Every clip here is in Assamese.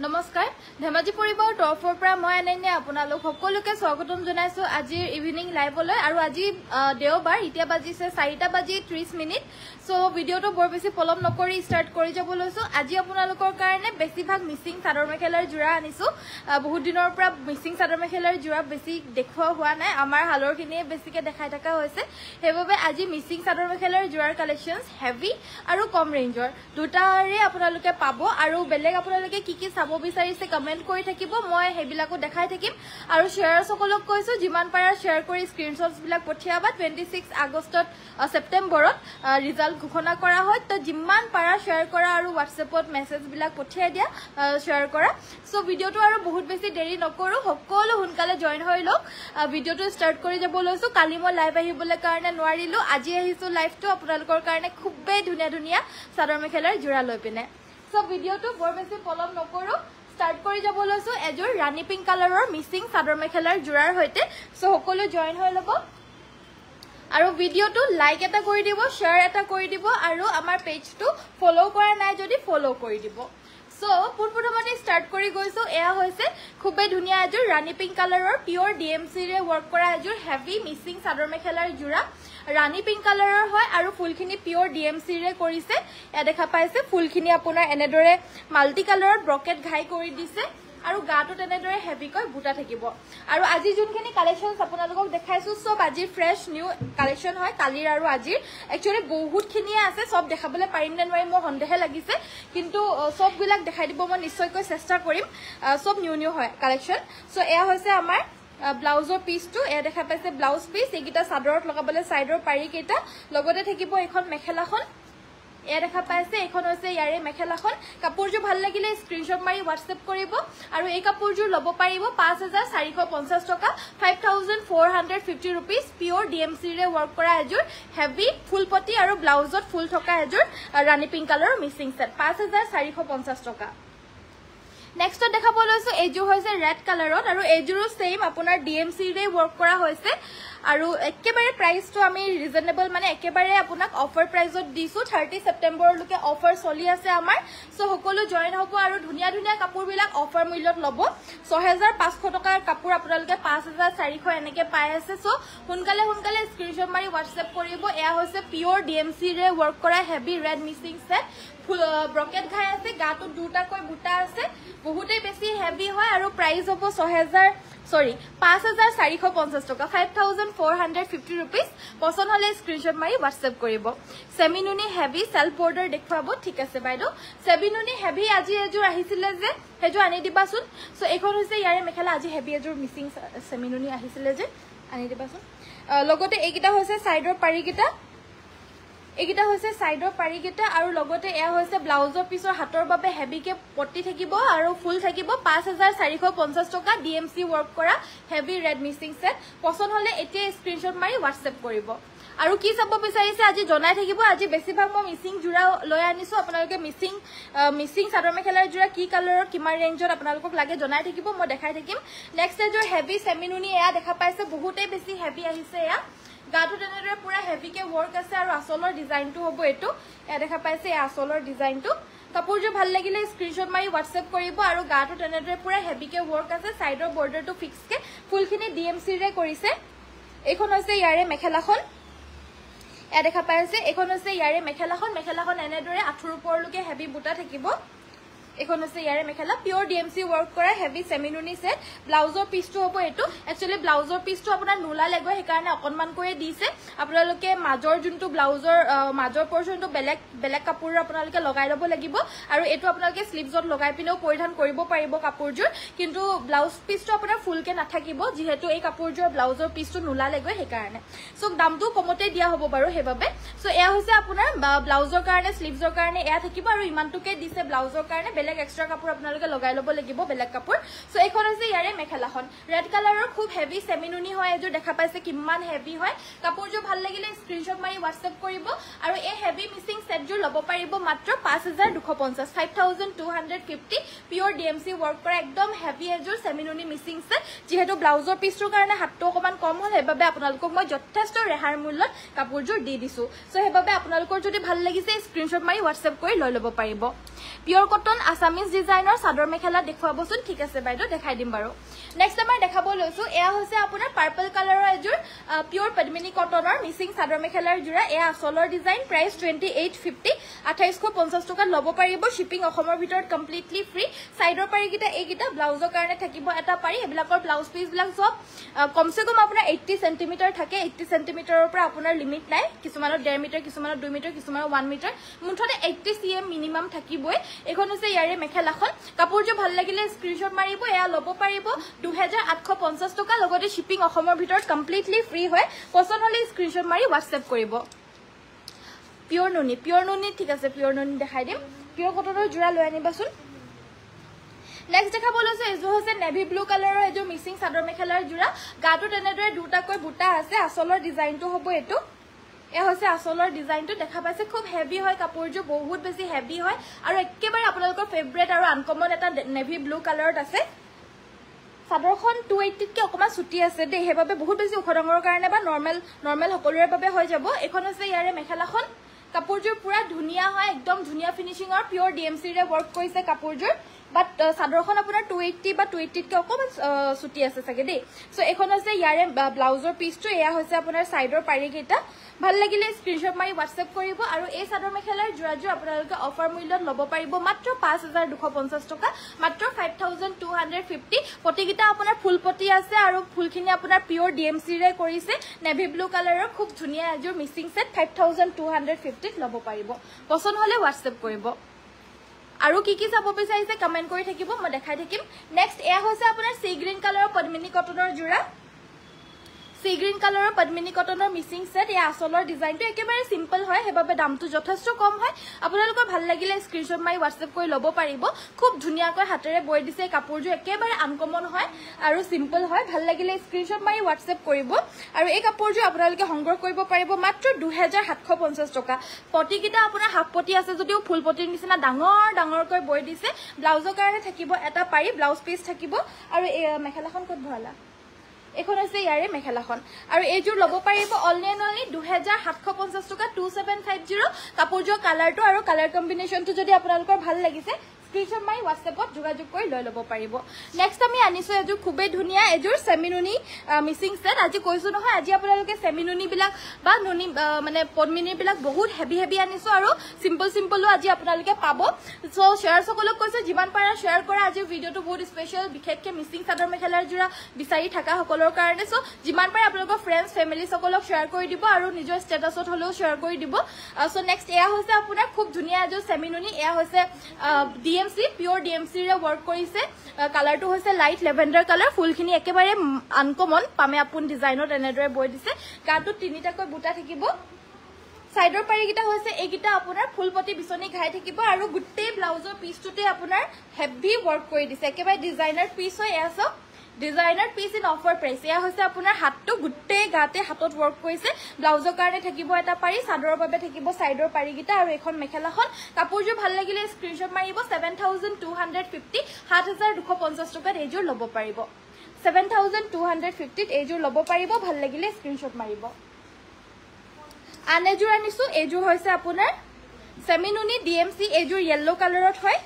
নমস্কাৰ ধেমাজি পৰিবাৰ তৰফৰ পৰা মই আনন্যা আপোনালোক সকলোকে স্বাগতম জনাইছো আজিৰ ইভিনিং লাইভলৈ আৰু আজি দেওবাৰ ইতিয়া বাজিছে 4:30 সো ভিডিওটো বৰ বেছি পলম নকৰি স্টাৰ্ট কৰি যাব লৈছো আজি আপোনালোকৰ কাৰণে বেছিভাগ মিছিং চাদৰ মেখেলাৰ জোৰা আনিছো বহুত দিনৰ পৰা মিছিং চাদৰ মেখেলাৰ জোৰা বেছি দেখুৱা হোৱা নাই আমাৰ হালৰখিনিয়ে বেছিকে দেখাই থকা হৈছে হেববে আজি মিছিং চাদৰ মেখেলাৰ জোৰাৰ কালেকশনস হেভি আৰু কম ৰেঞ্জৰ দুটাৰে আপোনালোকে পাব আৰু বেলেগ আপোনালোকে কি কি চাব বিচাৰিছে কমেন্ট কৰি থাকিব মই হেবিলাকো দেখাই থাকিম আৰু শেয়াৰ সকলক কৈছো যিমান পাৰা শেয়াৰ কৰি স্ক্ৰিনশ্বটস বিলাক পঠিয়াবা 26 আগষ্টত সেপ্টেম্বৰত ৰিজাল্ট ঘোষণা কৰা হয় তো যিমান পাৰা শেয়াৰ কৰা আৰু হোৱাটছএপত মেছেজ বিলাক পঠিয়াই দিয়া শেয়াৰ কৰা সো ভিডিওটো আৰু বহুত বেছি দেৰি নকৰো সকলো হুনকালে জয়েন হৈ লওক ভিডিওটো ষ্টাৰ্ট কৰি যাব লৈছো কালি মই লাইভ আহিবলৈ কাৰণে নোৱাৰিলো আজি আহিছো লাইভটো আপোনালোকৰ কাৰণে খুবেই ধুনীয়া ধুনীয়া চাদৰ মেখেলাৰ জোৰা লৈ পিনে সো ভিডিওটো বৰ বেছি পলম নকৰো স্টাৰ্ট কৰি যাব লৈছো এজোৰ ৰাণী পিংক কালাৰৰ মিছিং চাদৰ মেখেলাৰ জোৰাৰ হৈতে সো সকলো জয়েন হৈ লব আৰু ভিডিওটো লাইক এটা কৰি দিব শেয়াৰ এটা কৰি দিব আৰু আমাৰ পেজটো ফলো কৰা নাই যদি ফলো কৰি দিব সো পুনপুনমতে স্টাৰ্ট কৰি গৈছো এয়া হৈছে খুবেই ধুনীয়া এজোৰ ৰাণী পিংক কালাৰৰ পিওৰ ডিএমসি ৰে ওয়াৰ্ক কৰা এজোৰ হেভি মিছিং চাদৰ মেখেলাৰ জোৰা ৰাণী পিংক কালাৰৰ হয় আৰু ফুলখিনি পিওৰ ডিএমসি ৰে কৰিছে এ দেখা পাইছে ফুলখিনি আপোনাৰ এনেদৰে মাল্টি কালাৰৰ ব্ৰকেট ঘাই কৰি দিছে আৰু গাটো তেনেদৰে হেভি কৈ বুটা থাকিব আৰু আজি যোনখিনি কালেকশনস আপোনালোকক দেখাইছো সব আজি ফ্ৰেশ নিউ কালেকশন হয় কালিৰ আৰু আজিৰ একচুয়ালি বহুত খিনিয়ে আছে সব দেখাবলৈ পাৰিম নে নোৱাৰিম মোৰ সন্দেহে লাগিছে কিন্তু সব বিলাক দেখাই দিব মই নিশ্চয়কৈ চেষ্টা কৰিম সব নিউ নিউ হয় কালেকশন সো এয়া হৈছে আমাৰ ব্লাউজৰ পিসটো এ দেখা পাইছে ব্লাউজ পিস এইকিটা চাদৰত লগাবলৈ সাইডৰ পাৰি কেটা লগতে থাকিব এখন মেখেলাখন এ দেখা পাইছে এখন হৈছে ইয়াৰে মেখেলাখন কাপোৰজো ভাল লাগিলে স্ক্ৰিনশ্বট মাৰি WhatsApp কৰিব আৰু এই কাপোৰজো লব পাৰিব 5450 টকা 5450 रुपीस পিওৰ ডিএমসি ৰে ওয়াৰ্ক কৰা এজোৰ হেভি ফুল পটি আৰু ব্লাউজত ফুল থকা এজোৰ ৰাণী পিংক কালাৰৰ মিছিং সেট 5450 টকা নেক্সট দেখাব লৈছো এজোৰ হৈছে ৰেড কালাৰত আৰু এজোৰো সেম আপোনাৰ ডিএমসি ৰে ওয়াৰ্ক কৰা হৈছে আৰু একেবাৰে প্ৰাইসটো আমি ৰিজনেবল মানে একেবাৰে আপোনাক অফাৰ প্ৰাইসত দিছো 30 সেপ্টেম্বৰ লকে অফাৰ চলি আছে আমাৰ সো সকলো জয়েন হ'ব আৰু ধুনীয়া ধুনীয়া কাপোৰ বিলাক অফাৰ মূল্যত লব 6500 টকাৰ কাপোৰ আপোনালোকে 5400 এনেকে পাই আছে সো হুনকালে স্ক্ৰিনশ্বট মাৰি WhatsApp কৰিব এয়া হৈছে পিওৰ ডিএমসি ৰে ওয়াৰ্ক কৰা heavy red Mising set bracket ঘাই আছে গাটো দুটাকৈ বুটা আছে বহুতেই বেছি হেভি হয় আৰু প্ৰাইস হ'ব 5450 টকা 5450 रुपीस পছন্দ হলে স্ক্ৰিনশ্বট মাৰি WhatsApp কৰিব সেমিনুনি হেভি সেলফ বৰ্ডাৰ দেখুৱাব ঠিক আছে বাইদেউ সেমিনুনি হেভি আজি এজোৰ আহিছিলে যে হেজো আনি দিবাচোন সো এখন হৈছে ইয়াৰে মেখেলা আজি হেভি এজোৰ মিছিং সেমিনুনি আহিছিলে যে আনি দিবাচোন লগতে এইকিটা হৈছে সাইডৰ পাৰিকিটা এগিটা হৈছে সাইডৰ পাৰিকিটা আৰু লগতে এয়া হৈছে ব্লাউজৰ পিছৰ হাতৰ বাবে হেভিকে পটি থাকিব আৰু ফুল থাকিব 5450 টকা ডিএমসি ওয়াৰ্ক কৰা হেভি ৰেড মিছিং সেট পছন্দ হলে এতিয়া স্ক্ৰিনশ্বট মাৰি WhatsApp কৰিব আৰু কি চাব বিচাৰিছে আজি জনাই থাকিব আজি বেছিভাগ মই মিছিং জোৰা লৈ আনিছো আপোনালোকে মিছিং চাদৰ মেখেলাৰ জোৰা কি কালাৰৰ কিমান ৰেঞ্জত আপোনালোকক লাগে জনাই থাকিব মই দেখাই থাকিম নেক্সট এজৰ হেভি সেমিনুনি এয়া দেখা পাইছে বহুতেই বেছি হেভি আহিছে এয়া গাটো তেনেদৰে পুৰা হেভিকে ওয়াৰ্ক আছে আৰু আসলৰ ডিজাইনটো হ'ব এটো এ দেখা পাইছে এই আসলৰ ডিজাইনটো কাপোৰজো ভাল লাগিলে স্ক্ৰিনশ্বট মাৰি WhatsApp কৰিব আৰু গাটো তেনেদৰে পুৰা হেভিকে ওয়াৰ্ক আছে সাইডৰ বৰ্ডাৰটো ফিক্সকে ফুলখিনি ডিএমসি ৰে কৰিছে এখন হৈছে ইয়াৰে মেখেলাখন এ দেখা পাইছে এখন হৈছে ইয়াৰে মেখেলাখন এনেদৰে আঠুৰ ওপৰলৈকে হেভি বুটা থাকিব এখন হৈছে ইয়াৰে মেখেলা পিওৰ ডিএমসি ওয়াৰ্ক কৰা হেভি সেমিনুনি সেট ব্লাউজৰ পিসটো হ'ব এটো একচুয়ালি ব্লাউজৰ পিসটো আপোনাৰ নুলা লাগবে হে কাৰণে অকনমান কৰি দিছে আপোনালোকে মাজৰ যোনটো ব্লাউজৰ মাজৰ পৰ্চনটো বেলেগ কাপোৰ আপোনালোকে লগাই লব লাগিব আৰু এটো আপোনালোকে স্লিভছত লগাই পিনেও পৰিধান কৰিব পাৰিব কাপোৰজোৰ কিন্তু ব্লাউজ পিসটো আপোনাৰ ফুলকে নাথাকিব যেহেতু এই কাপোৰজোৰ ব্লাউজৰ পিসটো নুলা লাগবে হে কাৰণে সো দামটো কমতে দিয়া হ'ব বাৰু হেবাবে সো এয়া হৈছে আপোনাৰ ব্লাউজৰ কাৰণে স্লিভছৰ কাৰণে এয়া থাকিব আৰু ইমানটোকে দিছে ব্লাউজৰ কাৰণে বেলেগ এক্সট্ৰা কাপোৰ আপোনালোকে লগাই লব লাগিব বেলেগ কাপোৰ সো এখন হৈছে ইয়াৰে মেখেলাখন ৰেড কালাৰৰ খুব হেভি সেমিনুনি হয় এজো দেখা পাইছে কিমান হেভি হয় কাপোৰজো ভাল লাগিলে স্ক্ৰিনশ্বট মাৰি WhatsApp কৰিব আৰু এই হেভি মিছিং সেটজো লব পাৰিব মাত্ৰ 5250 5250 পিওৰ ডিএমসি ওয়াৰ্ক কৰা একদম হেভি এজোৰ সেমিনুনি মিছিং সেট যেহেতু ব্লাউজৰ পিসটোৰ কাৰণে হাতটো অকমান কম হল হেবাবে আপোনালোকক মই যথেষ্ট ৰেহাই মূল্যত কাপোৰজোৰ দি দিছো সো হেবাবে আপোনালোকৰ যদি ভাল লাগিছে স্ক্ৰিনশ্বট মাৰি WhatsApp কৰি লৈ লব পাৰিব পিওৰ কটন আসামিজ ডিজাইনৰ চাদৰ মেখেলা দেখুৱাবচোন ঠিক আছে বাইদেউ দেখাই দিম বাৰু নেক্সট আমাৰ দেখাব লৈছো এয়া হৈছে আপোনাৰ পাৰ্পল কালাৰৰ এজোৰ পিওৰ পদ্মিনী কটনৰ মিসিং চাদৰ মেখেলাৰ জোৰা এয়া আসলৰ ডিজাইন প্ৰাইস 2850 2850 টকা লব পাৰিব শিপিং অসমৰ ভিতৰত কমপ্লিটলি ফ্ৰী সাইডৰ পাৰিকিটা এইকিটা ব্লাউজৰ কাৰণে থাকিব এটা পাৰি এবিলাকৰ ব্লাউজ পিস বিলাক সব কমসে কম আপোনাৰ 80 সেমি থাকে 80 সেমিৰ পৰা আপোনাৰ লিমিট নাই কিছুমানৰ 1.5 মিটাৰ কিছুমানৰ 2 মিটাৰ কিছুমানৰ 1 মিটাৰ মুঠতে 80 cm মিনিমাম থাকিবই এখন হৈছে ইয়াৰে মেখেলাখন কাপোৰটো ভাল লাগিলে স্ক্ৰিনশ্বট মাৰিব এয়া লব পাৰিব 2850 টকা লগতে শিপিং অসমৰ ভিতৰত কমপ্লিটলি ফ্ৰী হয় পছন্দ হলে স্ক্ৰিনশ্বট মাৰি WhatsApp কৰিব পিওৰ নুনি ঠিক আছে পিওৰ নুনি দেখাই দিম পিওৰ কটনৰ জোৰা লৈ আনিবাচোন নেক্সট দেখাব লৈছো এজো হৈছে নেভি ব্লু কালাৰৰ এজো মিসিং চাদৰ মেখেলাৰ জোৰা গাটো তেনেদৰে দুটাকৈ বুটা আছে আসলৰ ডিজাইনটো হ'ব এটো এ হৈছে আসলৰ ডিজাইনটো দেখা পাইছে খুব হেভি হয় কাপোৰটো বহুত বেছি হেভি হয় আৰু একেবাৰে আপোনালোকৰ ফেভৰেট আৰু আনকমন এটা নেভি ব্লু কালাৰত আছে সাদৰখন 280 কে অকমা ছুটি আছে দে হেবাবে বহুত বেছি উখৰঙৰ কাৰণে বা নৰমাল সকলোৰে বাবে হৈ যাব এখন আছে ইয়াৰে মেখেলাখন কাপোৰজোৰ পুৰা ধুনিয়া হয় একদম ধুনিয়া ফিনিশিংৰ পিওৰ ডিএমসি ৰে ওয়াৰ্ক কৰিছে কাপোৰজোৰ বাট সাদৰখন আপোনাৰ 280 বা 280 কে অকমা ছুটি আছে সাগে দে সো এখন আছে ইয়াৰে ব্লাউজৰ পিসটো এয়া হৈছে আপোনাৰ সাইডৰ পাৰি কেটা ভাল লাগিলে স্ক্ৰিনশ্বট মাৰি WhatsApp কৰিব আৰু এই চাদৰ মেখেলাৰ জোৰাজোৰ আপোনালোকে অফাৰ মূল্যত ল'ব পাৰিব মাত্ৰ 5250 টকা মাত্ৰ 5250 প্ৰতিকিটা আপোনাৰ ফুলপতি আছে আৰু ফুলখিনি আপোনাৰ পিওৰ ডিএমসি ৰে কৰিছে নেভি ব্লু কালাৰৰ খুব ধুনিয়া এজোৰ মিসিং সেট 5250 ত ল'ব পাৰিব পছন্দ হলে WhatsApp কৰিব আৰু কি চাব বিচাৰিছে কমেন্ট কৰি থাকিব মই দেখাই থাকিম নেক্সট এয়া হৈছে আপোনাৰ সি গ্ৰীন কালাৰৰ পদ্মিনী কটনৰ জোৰা সি গ্ৰীন কালাৰৰ পদ্মিনী কটনৰ মিসিং সেট এই আসলৰ ডিজাইনটো একেবাৰে সিম্পল হয় হেবাবে দামটো যথেষ্ট কম হয় আপোনালোকৰ ভাল লাগিলে স্ক্ৰিনশ্বট মাৰি WhatsApp কৰি ল'ব পাৰিব খুব ধুনিয়াকৈ হাতেৰে বৈ দিছে কাপোৰটো একেবাৰে আনকমন হয় আৰু সিম্পল হয় ভাল লাগিলে স্ক্ৰিনশ্বট মাৰি WhatsApp কৰিব আৰু এই কাপোৰটো আপোনালোকে সংগ্ৰহ কৰিব পাৰিব মাত্ৰ 2750 টকা পটিকিটা আপোনাৰ হাফ পটি আছে যদিও ফুল পটিৰ নিচিনা ডাঙৰকৈ বৈ দিছে ব্লাউজৰ কাৰণে থাকিব এটা পাৰি ব্লাউজ পিস থাকিব আৰু এই মেখেলাখন কত ভৰালা এখন আছে ইয়াৰে মেখেলাখন আৰু এইজোৰ ল'ব পাৰিব অনলি 2750 টকা 2750 কাপোৰজোৰ কালাৰটো আৰু কালাৰ কম্বিনেশনটো যদি আপোনালোকৰ ভাল লাগিছে স্ক্ৰিনশ্বট মাৰি WhatsAppত যোগাযোগ কৰি লৈ ল'ব পাৰিব নেক্সট আমি আনিছো এজোৰ খুবেই ধুনিয়া এজোৰ সেমিনুনি মিসিং সেট আজি কৈছো নহয় আজি আপোনালোকে সেমিনুনি বিলাক বা নুনি মানে পদ্মিনী বিলাক বহুত হেভি আনিছো আৰু সিম্পলও আজি আপোনালোকে পাব সো শেয়াৰ সকলক কৈছে যিমান পাৰা শেয়াৰ কৰা আজি ভিডিওটো বহুত স্পেশাল বিশেষকৈ মিসিং চাদৰ মেখেলাৰ জোৰা বিচাৰি থাকা সকলৰ কাৰণে সো যিমান পাৰা আপোনালোকৰ ফ্ৰেন্ডছ ফ্যামিলি সকলক শেয়াৰ কৰি দিব আৰু নিজৰ ষ্টেটাছত হলেও শেয়াৰ কৰি দিব সো নেক্সট এয়া হৈছে আপোনাৰ খুব ধুনিয়া এজোৰ সেমিনুনি এয়া হৈছে ডিএমসি পিওৰ ডিএমসি ৰে ওয়াৰ্ক কৰিছে কালাৰটো হৈছে লাইট লেভেন্ডাৰ কালাৰ ফুলখিনি একেবাৰে আনকমন পামে আপুন ডিজাইনত এনেদৰে বৈ দিছে গাটো তিনিটাকৈ বুটা থাকিব সাইডৰ পাৰিকিটা হৈছে এইকিটা আপোনাৰ ফুলপতি বিচনি ঘাই থাকিব আৰু গুটেই ব্লাউজৰ পিসটোতে আপোনাৰ হেভি ওয়াৰ্ক কৰি দিছে একেবাৰে ডিজাইনাৰ পিস হয় এসব designer piece in offer price এয়া হৈছে আপোনাৰ হাতটো গুটেই গাতে হাতত ওয়াৰ্ক কৰিছে ব্লাউজৰ কাৰণে থাকিব এটা পাৰি সাদৰৰ বাবে থাকিব সাইডৰ পাৰিকিটা আৰু এখন মেখেলাখন কাপোৰজোৰ ভাল লাগিলে স্ক্ৰিনশ্বট মাৰিব 7250 7250 টকাত এইজোৰ ল'ব পাৰিব 7250 ত এইজোৰ ল'ব পাৰিব ভাল লাগিলে স্ক্ৰিনশ্বট মাৰিব আন এজোৰ আনিছো এইজোৰ হৈছে আপোনাৰ সেমিনুনি ডিএমসি এইজোৰ ইয়েলো কালাৰত হয়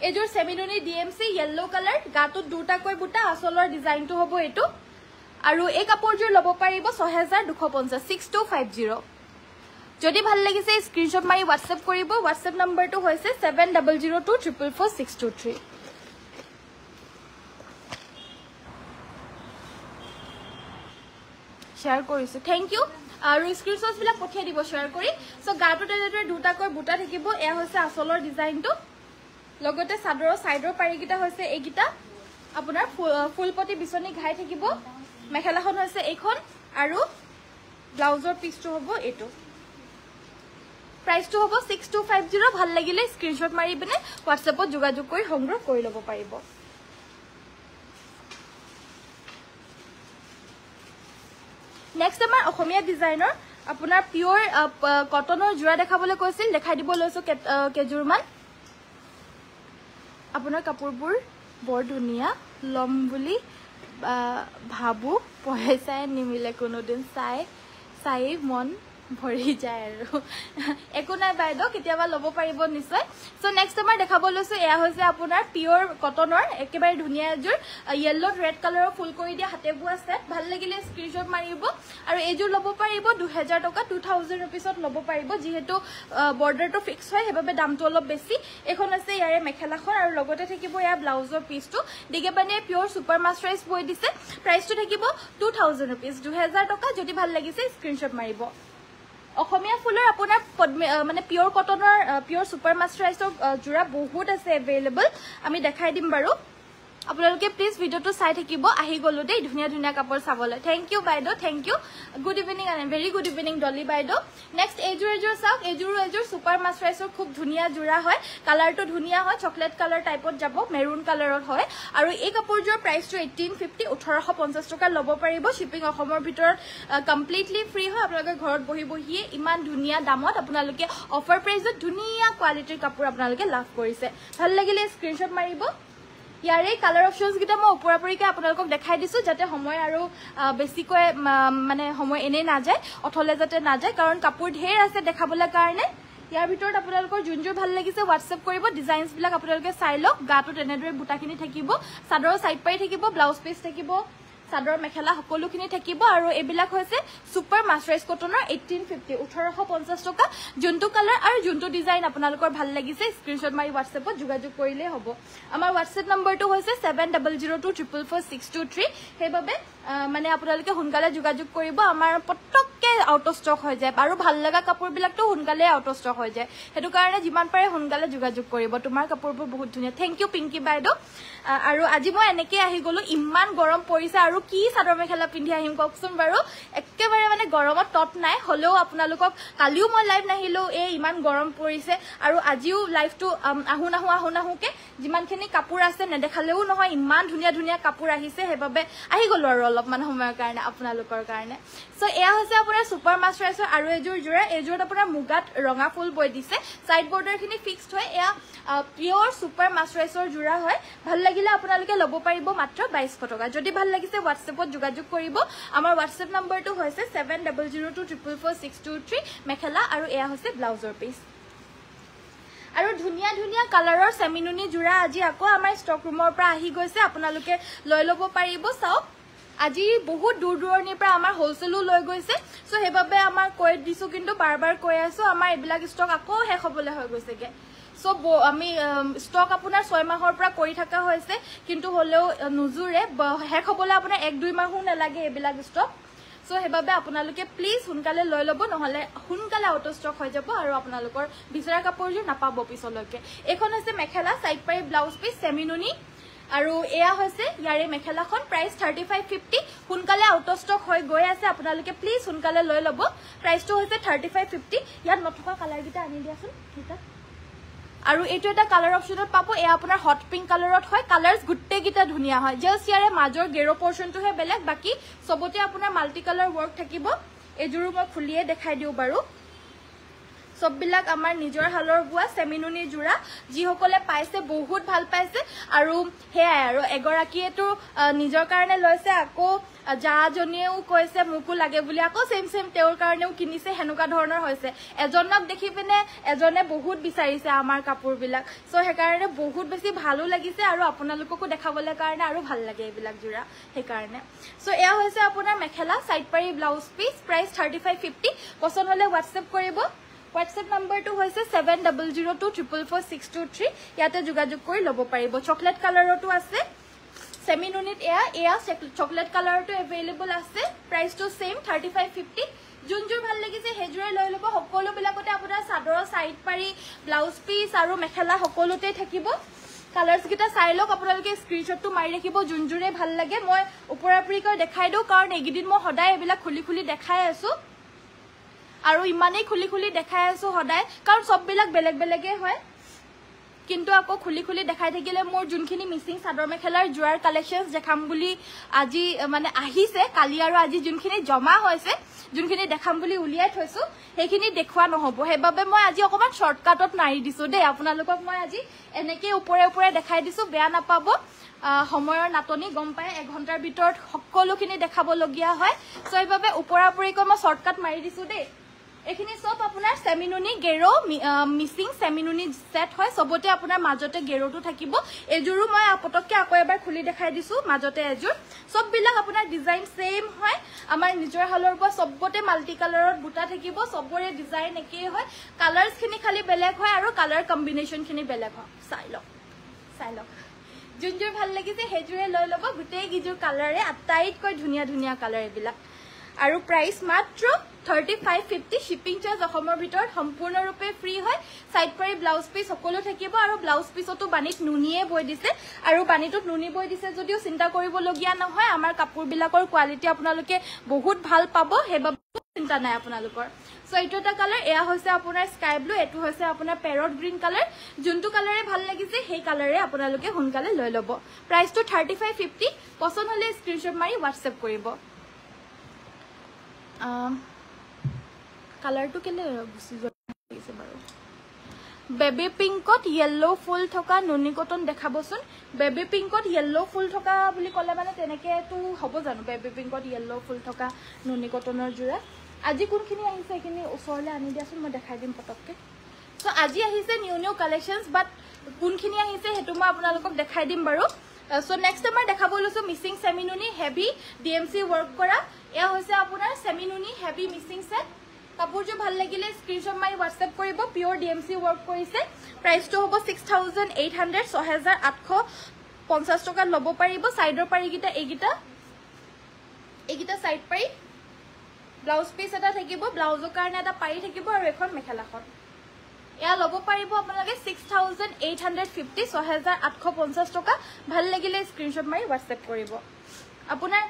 এজোৰ সেমিনুনি ডিএমসি ইয়েলো কালাৰ গাটো দুটাকৈ বুটা আসলৰ ডিজাইনটো হ'ব এটো আৰু এই কাপোৰজোৰ ল'ব পাৰিব 6250 6250 যদি ভাল লাগিছে স্ক্ৰিনশ্বট মাৰি WhatsApp কৰিব WhatsApp নম্বৰটো হৈছে 7002444623 শেয়াৰ কৰিছো থ্যাংক ইউ আৰু স্ক্ৰিনশ্বট বিলাক পঠিয়াই দিব শেয়াৰ কৰি সো গাটো তেনেদৰে দুটাকৈ বুটা থাকিব এয়া হৈছে আসলৰ ডিজাইনটো লগতে সাদৰৰ সাইডৰ পাৰিকিটা হৈছে এইকিটা আপোনাৰ ফুলপতি বিচনি ঘাই থাকিব মেখেলাখন হৈছে এইখন আৰু ব্লাউজৰ পিসটো হ'ব এটো প্ৰাইসটো হ'ব 6250 ভাল লাগিলে স্ক্ৰিনশ্বট মাৰি বিনে WhatsAppত যোগাযোগ কৰি সংগ্ৰহ কৰি ল'ব পাৰিব নেক্সট আমাৰ অসমীয়া ডিজাইনৰ আপোনাৰ পিওৰ কটনৰ জোৰা দেখাবলৈ কৈছিল দেখাই দিব লৈছো কেজুৰমান আপোনাৰ কাপোৰবোৰ বৰ ধুনিয়া লম বুলি ভাবু পইচাই নিমিলে কোনোদিন চাই মন ভৰি যায় আৰু একো নাই বাইদেউ কেতিয়াবা ল'ব পাৰিব নিশ্চয় সো নেক্সট আমাৰ দেখাব লৈছো এয়া হৈছে আপোনাৰ পিওৰ কটনৰ একেবাৰে ধুনীয়া এযোৰ য়েল্লো ৰেড কালাৰৰ ফুল কৰি দিয়া হাতে বোৱা সেট ভাল লাগিলে স্ক্ৰিনশ্বট মাৰিব আৰু এযোৰ ল'ব পাৰিব 2000 টকা 2000 रुपीसত ল'ব পাৰিব যেহেতু বৰ্ডাৰটো ফিক্স হয় হেবাবে দামটো অলপ বেছি এখন আছে ইয়াৰে মেখেলাখন আৰু লগতে থাকিব ইয়া ব্লাউজৰ পিসটো দিগেবানে পিওৰ সুপাৰ মাস্টাৰাইজ বৈ দিছে প্ৰাইসটো থাকিব 2000 रुपीस 2000 টকা যদি ভাল লাগিছে স্ক্ৰিনশ্বট মাৰিব অসমীয়া ফুলৰ আপোনাৰ মানে পিওৰ কটনৰ পিওৰ সুপাৰ মাস্টাৰাইজৰ জোৰা বহুত আছে अवेलेबल আমি দেখাই দিম বাৰু আপোনালোকে প্লিজ ভিডিওটো চাই থাকিব আহি গলো দেই ধুনিয়া ধুনিয়া কাপোৰ চাবলৈ থ্যাংক ইউ বাইদো thank you good evening and very good evening Dolly বাইদো নেক্সট এজোৰ চাওক এজোৰ সুপাৰ মাস্টাৰাইজৰ খুব ধুনিয়া জোৰা হয় কালাৰটো ধুনিয়া হয় চকলেট কালাৰ টাইপত যাব মেৰুন কালাৰত হয় আৰু এই কাপোৰজোৰ প্ৰাইসটো 1850 1850 টকা ল'ব পাৰিব শিপিং অসমৰ ভিতৰত কমপ্লিটলি ফ্ৰী হয় আপোনালোকে ঘৰত বহি বহিয়ে ইমান ধুনিয়া দামত আপোনালোকে অফাৰ প্ৰাইসত ধুনিয়া কোৱালিটিৰ কাপোৰ আপোনালোকে লাভ কৰিছে ভাল লাগিলে স্ক্ৰিনশ্বট মাৰিব ইয়াৰে কালাৰ অপশনস গিটা মই ওপৰাপৰিকে আপোনালোকক দেখাই দিছো যাতে সময় আৰু বেছিকৈ মানে সময় এনে না যায় অথলে যাতে না যায় কাৰণ কাপোৰ ঢেৰ আছে দেখাবলৈ কাৰণে ইয়াৰ ভিতৰত আপোনালোকৰ যোনযোৰ ভাল লাগিছে WhatsApp কৰিব ডিজাইনস বিলাক আপোনালোকে চাই লওক গাটো তেনেদৰে বুটাখিনি থাকিব সাদৰ সাইড পাই থাকিব ব্লাউজ পিস থাকিব সাদৰ মেখেলা সকলোখিনি থাকিব আৰু এবিলাক হৈছে সুপাৰ মাস্টাৰাইজ কটনৰ 1850 1850 টকা যোনটো কালাৰ আৰু যোনটো ডিজাইন আপোনালোকৰ ভাল লাগিছে স্ক্ৰিনশ্বট মাৰি WhatsAppত যোগাযোগ কৰিলে হ'ব আমাৰ WhatsApp নম্বৰটো হৈছে 7002444623 হেবাবে মানে আপোনালোকে হুনকালে যোগাযোগ কৰিব আমাৰ পটককে আউট অফ ষ্টক হৈ যায় আৰু ভাল লগা কাপোৰ বিলাকটো হুনকালে আউট অফ ষ্টক হৈ যায় হেতু কাৰণে যিমান পাৰে হুনকালে যোগাযোগ কৰিব তোমাৰ কাপোৰবোৰ বহুত ধুনিয়া থ্যাংক ইউ পিংকি বাইদো আৰু আজি মই এনেকৈ আহি গলো ইমান গৰম পৰিছে আৰু কি সাদৰ মেখেলা পিন্ধি আহিম ককচোন বাৰু একেবাৰে মানে গৰমত টপ নাই হলেও আপোনালোকক কালিও মই লাইভ নাহিলো এই ইমান গৰম পৰিছে আৰু আজিও লাইভটো আহুনাহুকে যিমানখিনি কাপোৰ আছে নেদেখালেও নহয় ইমান ধুনিয়া ধুনিয়া কাপোৰ আহিছে হেবাবে আহি গলো আৰু অলপমান সময়ৰ কাৰণে আপোনালোকৰ কাৰণে সো এয়া হৈছে আপোনাৰ সুপাৰ মাস্টাৰাইজৰ আৰু এজোৰ জোৰা এজোৰ আপোনাৰ মুগাত ৰঙা ফুল বৈ দিছে সাইড বৰ্ডাৰখিনি ফিক্সড হয় এয়া পিওৰ সুপাৰ মাস্টাৰাইজৰ জোৰা হয় ভাল লাগিলে আপোনালোকে ল'ব পাৰিব মাত্ৰ 2200 টকা যদি ভাল লাগিছে WhatsAppত যোগাযোগ কৰিব আমাৰ WhatsApp নম্বৰটো হৈছে 7002444623 মেখেলা আৰু এয়া হৈছে ব্লাউজৰ পিস আৰু ধুনিয়া ধুনিয়া কালাৰৰ সেমিনুনি জোৰা আজি আকৌ আমাৰ ষ্টক ৰুমৰ পৰা আহি গৈছে আপোনালোকে লৈ ল'ব পাৰিব চাওক আজি বহুত দূৰ দূৰণিৰ পৰা আমাৰ হোলসেলো লৈ গৈছে সো হেবাবে আমাৰ কৈ দিছো কিন্তু বাৰবাৰ কৈ আছো আমাৰ এবিলাক ষ্টক আকৌ শেষ হ'বলৈ হৈ গৈছেগে সো আমি ষ্টক আপোনাৰ 6 মাহৰ পৰা কৰি থকা হৈছে কিন্তু হলেও নুজুৰে শেষ হ'বলৈ আপোনাৰ 1-2 মাহও নালাগে এবিলাক ষ্টক সো হেবাবে আপোনালোকে প্লিজ হুনকালে লৈ ল'ব নহলে হুনকালে আউট অফ ষ্টক হৈ যাব আৰু আপোনালোকৰ বিচৰা কাপোৰযোৰ নাপাব পিছলৈকে এখন হৈছে মেখেলা সাইড পাই ব্লাউজ পিস সেমিনুনি আৰু এয়া হৈছে ইয়াৰে মেখেলাখন প্ৰাইস 3550 হুনকালে আউট অফ ষ্টক হৈ গৈ আছে আপোনালোকে প্লিজ হুনকালে লৈ ল'ব প্ৰাইসটো হৈছে 3550 ইয়াত নথকা কালাৰ গিটা আনি দিয়াচোন এটা আৰু এটো এটা কালাৰ অপশনত পাবো এ আপোনাৰ হট পিংক কালাৰত হয় কালাৰস গুটে গিটা ধুনিয়া হয় জাস্ট ইয়াৰে মাজৰ গেৰো পোৰশনটো হে বেলেগ বাকি সবতে আপোনাৰ মাল্টি কালাৰ ওয়াৰ্ক থাকিব এজুৰু মই খুলিয়ে দেখাই দিও বাৰু সববিলাক আমাৰ নিজৰ হালৰ বুৱা সেমিনুনি জোৰা যি সকলে পাইছে বহুত ভাল পাইছে আৰু হেয়াই আৰু এগৰাকীয়েটো নিজৰ কাৰণে লৈছে আকৌ জাজনীয়েও কৈছে মুকু লাগে বুলি আকৌ সেম তেওঁৰ কাৰণেও কিনিছে হেনুকা ধৰণৰ হৈছে এজনক দেখি পিনে এজনে বহুত বিচাৰিছে আমাৰ কাপোৰবিলাক সো হে কাৰণে বহুত বেছি ভালো লাগিছে আৰু আপোনালোককো দেখাবলৈ কাৰণে আৰু ভাল লাগে এইবিলাক জোৰা হে কাৰণে সো এয়া হৈছে আপোনাৰ মেখেলা সাইড পাৰি ব্লাউজ পিস প্ৰাইস 3550 পছন্দ হলে WhatsApp কৰিব WhatsApp নম্বৰটো হৈছে 7002444623 ইয়াতে যোগাযোগ কৰি ল'ব পাৰিব চকলেট কালাৰটো আছে সেমিনুনিত এয়া চকলেট কালাৰটো अवेलेबल আছে প্ৰাইসটো সেম 3550 যোনযোৰ ভাল লাগিছে হেজুৰে লৈ ল'ব সকলো বিলাকতে আপোনাৰ সাদৰ সাইড পাৰি ব্লাউজ পিস আৰু মেখেলা সকলোতে থাকিব কালাৰস গিটা চাই লওক আপোনালোকে স্ক্ৰিনশ্বটটো মাৰি ৰাখিব যোনযোৰে ভাল লাগে মই ওপৰাপৰিকৈ দেখাই দিও কাৰণ এগিদিন মই সদায় এবিলাক খুলি দেখাই আছো আৰু ইমানেই খুলি দেখাই আছো সদায় কাৰণ সববিলাক বেলেগ বেলেগে হয় কিন্তু আকৌ খুলি দেখাই থাকিলে মোৰ যোনখিনি মিসিং সাদৰ মেখেলাৰ জোৱাৰ কালেকশনস দেখাম বুলি আজি মানে আহিছে কালি আৰু আজি যোনখিনি জমা হৈছে যোনখিনি দেখাম বুলি উলিয়াই থৈছো হেখিনি দেখুৱা নহব হেবাবে মই আজি অকমান শৰ্টকাটত নাৰি দিছো দে আপোনালোকক মই আজি এনেকে ওপৰে দেখাই দিছো বেয়া নাপাব সময়ৰ নাটনি গম পায় 1 ঘণ্টাৰ ভিতৰত সকলোখিনি দেখাব লগিয়া হয় সো এইভাবে ওপৰাপৰিকৈ মই শৰ্টকাট মাৰি দিছো দে এখিনি সব আপোনাৰ সেমিনুনি গেৰো মিসিং সেমিনুনি সেট হয় সবতে আপোনাৰ মাজতে গেৰোটো থাকিব এজুৰো মই আপতককে আকৌ এবাৰ খুলি দেখাই দিছো মাজতে এজুৰ সব বিলাক আপোনাৰ ডিজাইন সেম হয় আমাৰ নিজৰ হালৰ পৰা সবতে মাল্টি কালাৰত বুটা থাকিব সবৰে ডিজাইন একে হয় কালাৰছ খিনি খালি বেলেগ হয় আৰু কালাৰ কম্বিনেশন খিনি বেলেগ হয় চাই লওক যোনজোৰ ভাল লাগিছে হেজুৰে লৈ লব গুটেই গিজুৰ কালাৰে আটাইতকৈ ধুনিয়া ধুনিয়া কালাৰ এবিলাক আৰু প্ৰাইস মাত্ৰ 3550 শিপিং চাৰ্জ অসমৰ ভিতৰত সম্পূৰ্ণৰূপে ফ্ৰী হয় সাইড পাৰি ব্লাউজ পিস সকলো থাকিব আৰু ব্লাউজ পিসটো বানিত নুনিয়ে বৈ দিছে আৰু বানিটোত নুনি বৈ দিছে যদিও চিন্তা কৰিব লগিয়া নহয় আমাৰ কাপোৰ বিলাকৰ কোৱালিটি আপোনালোকে বহুত ভাল পাব হেবাব চিন্তা নাই আপোনালোকৰ সো এইটো এটা কালাৰ এয়া হৈছে আপোনাৰ স্কাই ব্লু এটো হৈছে আপোনাৰ প্যাৰট গ্ৰীন কালাৰ যোনটো কালাৰে ভাল লাগিছে সেই কালাৰে আপোনালোকে হুনকালে লৈ লব প্ৰাইসটো 3550 পছন্দ হলে স্ক্ৰিনশ্বট মাৰি WhatsApp কৰিব কালাৰ টু কেলে গুছি গৈছে বাৰু বেবি পিংকত ইয়েলো ফুল থকা নুনি কটন দেখাবচোন বেবি পিংকত ইয়েলো ফুল থকা বুলি কলে মানে তেনেকে তো হ'ব জানো বেবি পিংকত ইয়েলো ফুল থকা নুনি কটনৰ জোৰা আজি কোনখিনি আহিছে এখিনি ওচৰলে আনি দিয়াচোন মই দেখাই দিম পটককে সো আজি আহিছে নিউ কালেকশনস বাট কোনখিনি আহিছে হেতু মই আপোনালোকক দেখাই দিম বাৰু সো নেক্সট আমাৰ দেখাব লৈছো মিসিং সেমিনুনি হেভি ডিএমসি ওয়াৰ্ক কৰা এয়া হৈছে আপোনাৰ সেমিনুনি হেভি মিসিং সেট কাপোৰটো ভাল লাগিলে স্ক্ৰিনশ্বট মাৰি WhatsApp কৰিব পিওৰ ডিএমসি ওয়াৰ্ক কৰিছে প্ৰাইসটো হ'ব 6800 6850 টকা লব পাৰিব সাইডৰ পাৰিগিটা এইগিটা সাইড পাৰি ব্লাউজ পিস এটা থাকিব ব্লাউজৰ কাৰণে এটা পাৰি থাকিব আৰু এখন মেখেলাখন এয়া লব পাৰিব আপোনালোকে 6850 6850 টকা ভাল লাগিলে স্ক্ৰিনশ্বট মাৰি WhatsApp কৰিব আপোনাৰ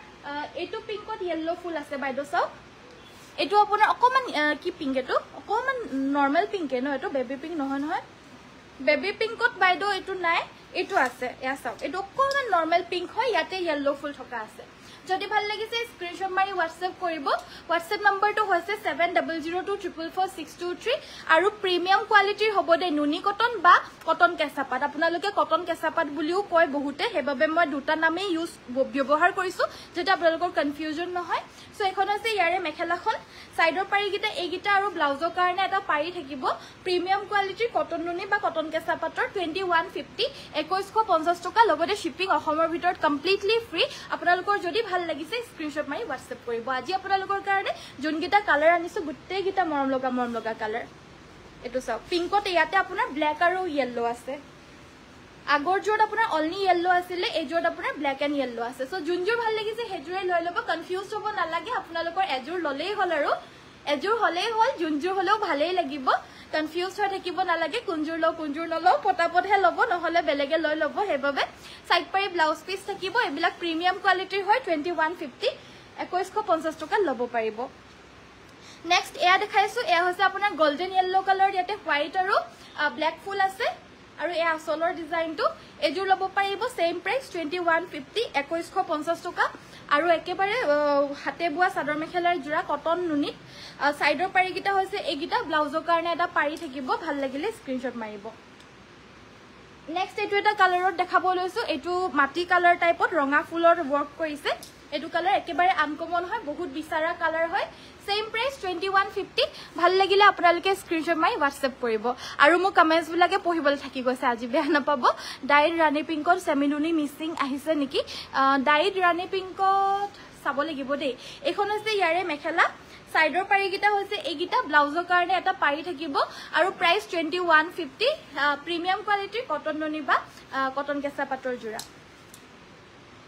এটো পিংকত ইয়েলো ফুল আছে বাইদো চাও এটো আপোনাৰ অকমান কি পিংক এটো অকমান নরমাল পিংক ন এটো বেবি পিংক নহয় বেবি পিংকত বাইদো এটো নাই এটো আছে এয়া চাও এটো অকমান নরমাল পিংক হয় ইয়াতে ইয়েলো ফুল থকা আছে যদি ভাল লাগিছে স্ক্ৰিনশ্বট মাৰি WhatsApp কৰিব WhatsApp নম্বৰটো হৈছে 7002444623 আৰু প্ৰিমিয়াম কোৱালিটিৰ হ'ব দে নুনি কটন বা কটন কেঁচাপাত আপোনালোকে কটন কেঁচাপাত বুলিও কয় বহুতে হেবাবে মই দুটা নামে ইউজ ব্যৱহাৰ কৰিছো যেটা আপোনালোকৰ কনফিউজন নহয় সো এখন আছে ইয়াৰে মেখেলাখন সাইডৰ পাৰিগিটা এইগিটা আৰু ব্লাউজৰ কাৰণে এটা পাৰি থাকিব প্ৰিমিয়াম কোৱালিটিৰ কটন নুনি বা কটন কেঁচাপাতৰ 2150 2150 টকা লগতে শিপিং অসমৰ ভিতৰত কমপ্লিটলি ফ্ৰী আপোনালোকৰ যদি ভাল লাগিছে স্ক্ৰিনশ্বট মাৰি WhatsApp কৰিব আজি আপোনালোকৰ কাৰণে যোনগিটা কালাৰ আনিছো গুটেই গিটা মৰম লগা কালাৰ এটো চাও পিংকত ইয়াতে আপোনাৰ ব্ল্যাক আৰু ইয়েলো আছে আগৰ জোৰ আপোনাৰ অনলি ইয়েলো আছিল এই জোৰ আপোনাৰ ব্ল্যাক এন্ড ইয়েলো আছে সো যোনজোৰ ভাল লাগিছে হেজুৰে লৈ লব কনফিউজ হ'ব নালাগে আপোনালোকৰ এজোৰ ললেই হল আৰু এজোৰ হলেই হল যোনজোৰ হলেও ভালেই লাগিব কনফিউজ হৈ থাকিব নালাগে কোনজোৰ নলও পটাপটহে লব নহলে বেলেগে লৈ লব হেবাবে সাইড পাৰি ব্লাউজ পিস থাকিব এবিলাক প্ৰিমিয়াম কোৱালিটিৰ হয় 2150 2150 টকা লব পাৰিব নেক্সট এয়া দেখাইছো এয়া হৈছে আপোনাৰ গোল্ডেন ইয়েলো কালাৰ ইয়াতে হোৱাইট আৰু ব্ল্যাক ফুল আছে আৰু এয়া আসলৰ ডিজাইনটো এজোৰ লব পাৰিব সেম প্ৰাইস 2150 2150 টকা আৰু একেবাৰে হাতে বুৱা চাদৰ মেখেলাৰ জোৰা কটন নুনি সাইডৰ পাৰিগিটা হৈছে এইগিটা ব্লাউজৰ কাৰণে এটা পাৰি থাকিব ভাল লাগিলে স্ক্ৰিনশ্বট মাৰিব নেক্সট এটো এটা কালাৰত দেখাব লৈছো এটো মাটি কালাৰ টাইপত ৰঙা ফুলৰ ওয়াৰ্ক কৰিছে এটো কালাৰ একেবাৰে আনকমন হয় বহুত বিচাৰা কালাৰ হয় সেম প্ৰাইস 2150 ভাল লাগিলে আপোনালোকে স্ক্ৰিনশ্বট মাৰি WhatsApp কৰিব আৰু মোৰ কমেন্টস বিলাকে পঢ়িবলৈ থাকি গৈছে আজি বেয়া নাপাব ডাইড ৰাণী পিংকত সেমিনুনি মিসিং আহিছে নেকি ডাইড ৰাণী পিংকত চাব লাগিব দেই এখন হৈছে ইয়াৰে মেখেলা সাইডৰ পাৰিগিটা হৈছে এইগিটা ব্লাউজৰ কাৰণে এটা পাৰি থাকিব আৰু প্ৰাইস 2150 প্ৰিমিয়াম কোৱালিটিৰ কটন নুনি বা কটন কেঁচা পাটৰ জোৰা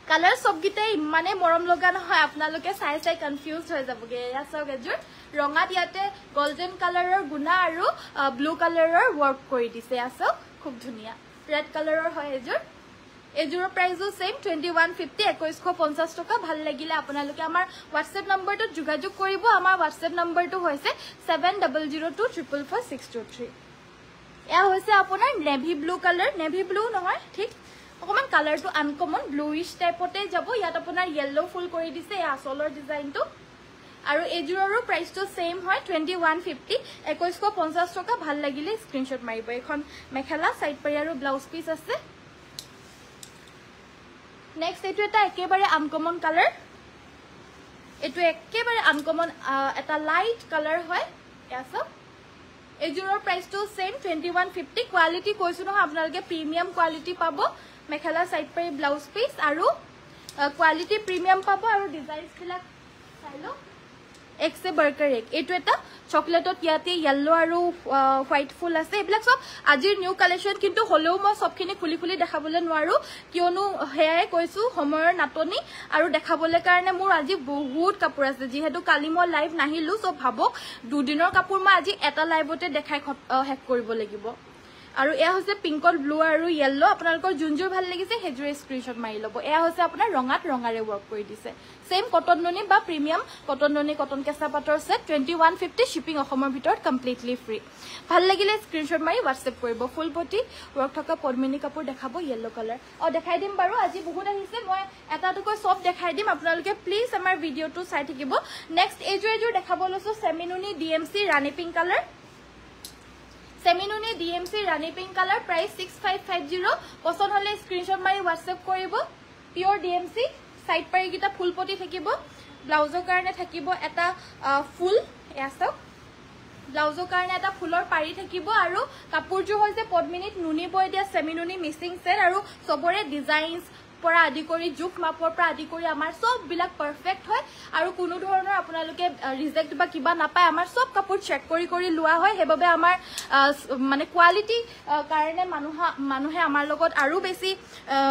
কালাৰ সবগিতে ইমানে মৰম লগা নহয় আপোনালোকে চাই কনফিউজ হৈ যাবগে এয়া চাওক এজোৰ ৰঙাত ইয়াতে গোল্ডেন কালাৰৰ গুণা আৰু ব্লু কালাৰৰ ওয়াৰ্ক কৰি দিছে এয়া চাওক খুব ধুনিয়া ৰেড কালাৰৰ হয় এজোৰৰ প্ৰাইসও সেম 2150 2150 টকা ভাল লাগিলে আপোনালোকে আমাৰ WhatsApp নম্বৰটো যোগাযোগ কৰিব আমাৰ WhatsApp নম্বৰটো হৈছে 7002444623 এয়া হৈছে আপোনাৰ navy blue colour navy blue নহয় ঠিক অকমান কালাৰটো আনকমন ব্লুইশ টাইপতে যাব ইয়াত আপোনাৰ ইয়েলো ফুল কৰি দিছে এই আসলৰ ডিজাইনটো আৰু এজোৰৰো প্ৰাইসটো সেম হয় 2150 2150 টকা ভাল লাগিলে স্ক্ৰিনশ্বট মাৰিব এখন মেখেলা সাইড পাৰি আৰু ব্লাউজ পিস আছে নেক্সট এটো এটা একেবাৰে আনকমন কালাৰ এটো একেবাৰে আনকমন এটা লাইট কালাৰ হয় এয়া এজোৰৰ প্ৰাইসটো সেম 2150 কোৱালিটি কৈছো নহয় আপোনালোকে প্ৰিমিয়াম কোৱালিটি পাব মেখেলা সাইড পাৰি ব্লাউজ পিস আৰু কোৱালিটি প্ৰিমিয়াম পাব আৰু ডিজাইনস বিলাক চাইলো এক সে বৰ্কাৰ এক এটো এটা চকলেটত ইয়াতে ইয়েলো আৰু হোৱাইট ফুল আছে এবিলাক সব আজিৰ নিউ কালেকশন কিন্তু হলেও মই সবখিনি খুলি খুলি দেখাবলৈ নোৱাৰো কিয়নো হেয়াই কৈছো সময়ৰ নাটনি আৰু দেখাবলৈ কাৰণে মোৰ আজি বহুত কাপোৰ আছে যেহেতু কালি মই লাইভ নাহিলো সব ভাবক দুদিনৰ কাপোৰ মই আজি এটা লাইভতে দেখাই হেক কৰিব লাগিব আৰু এয়া হৈছে পিংকত ব্লু আৰু ইয়েলো আপোনালোকৰ জুনজুৰ ভাল লাগিছে হেজুৰে স্ক্ৰিনশট মাৰি লব এয়া হৈছে আপোনাৰ ৰঙাত ৰঙাৰে ওয়াৰ্ক কৰি দিছে সেম কটন ননি বা প্ৰিমিয়াম কটন ননি কটন কেঁচা পাটৰ সেট 2150 শিপিং অসমৰ ভিতৰত কমপ্লিটলি ফ্ৰী ভাল লাগিলে স্ক্ৰিনশট মাৰি WhatsApp কৰিব ফুল পটি ওয়াৰ্ক থকা পদ্মিনী কাপোৰ দেখাব ইয়েলো কালাৰ দেখাই দিম বাৰু আজি বহুত আহিছে মই এটাকৈ সব দেখাই দিম আপোনালোকে প্লিজ আমাৰ ভিডিওটো চাই থাকিব নেক্সট এজুৰ দেখাব লৈছো সেমিনুনি DMC ৰাণী পিংক কালাৰ সেমিনুনি DMC ৰাণী পিংক কালাৰ প্ৰাইস 6550 পছন্দ হলে স্ক্ৰিনশট মাৰি WhatsApp কৰিব পিওৰ DMC সাইড পাৰি গিটা ফুল পটি থাকিব ব্লাউজৰ কাৰণে থাকিব এটা ফুল এয়াসক ব্লাউজৰ কাৰণে এটা ফুলৰ পাৰি থাকিব আৰু কাপোৰজো হৈছে পদ্মিনীত নুনি বৈ দিয়া সেমিনুনি মিসিং সেট আৰু সবৰে ডিজাইনস পৰা আদি কৰি জুক মাপৰ পৰা আদি কৰি আমাৰ সব বিলাক পাৰফেক্ট হয় আৰু কোনো ধৰণৰ আপোনালোকে ৰিজেক্ট বা কিবা নাপায় আমাৰ সব কাপোৰ চেক কৰি লোৱা হয় হেবাবে আমাৰ মানে কোৱালিটি কাৰণে মানুহে আমাৰ লগত আৰু বেছি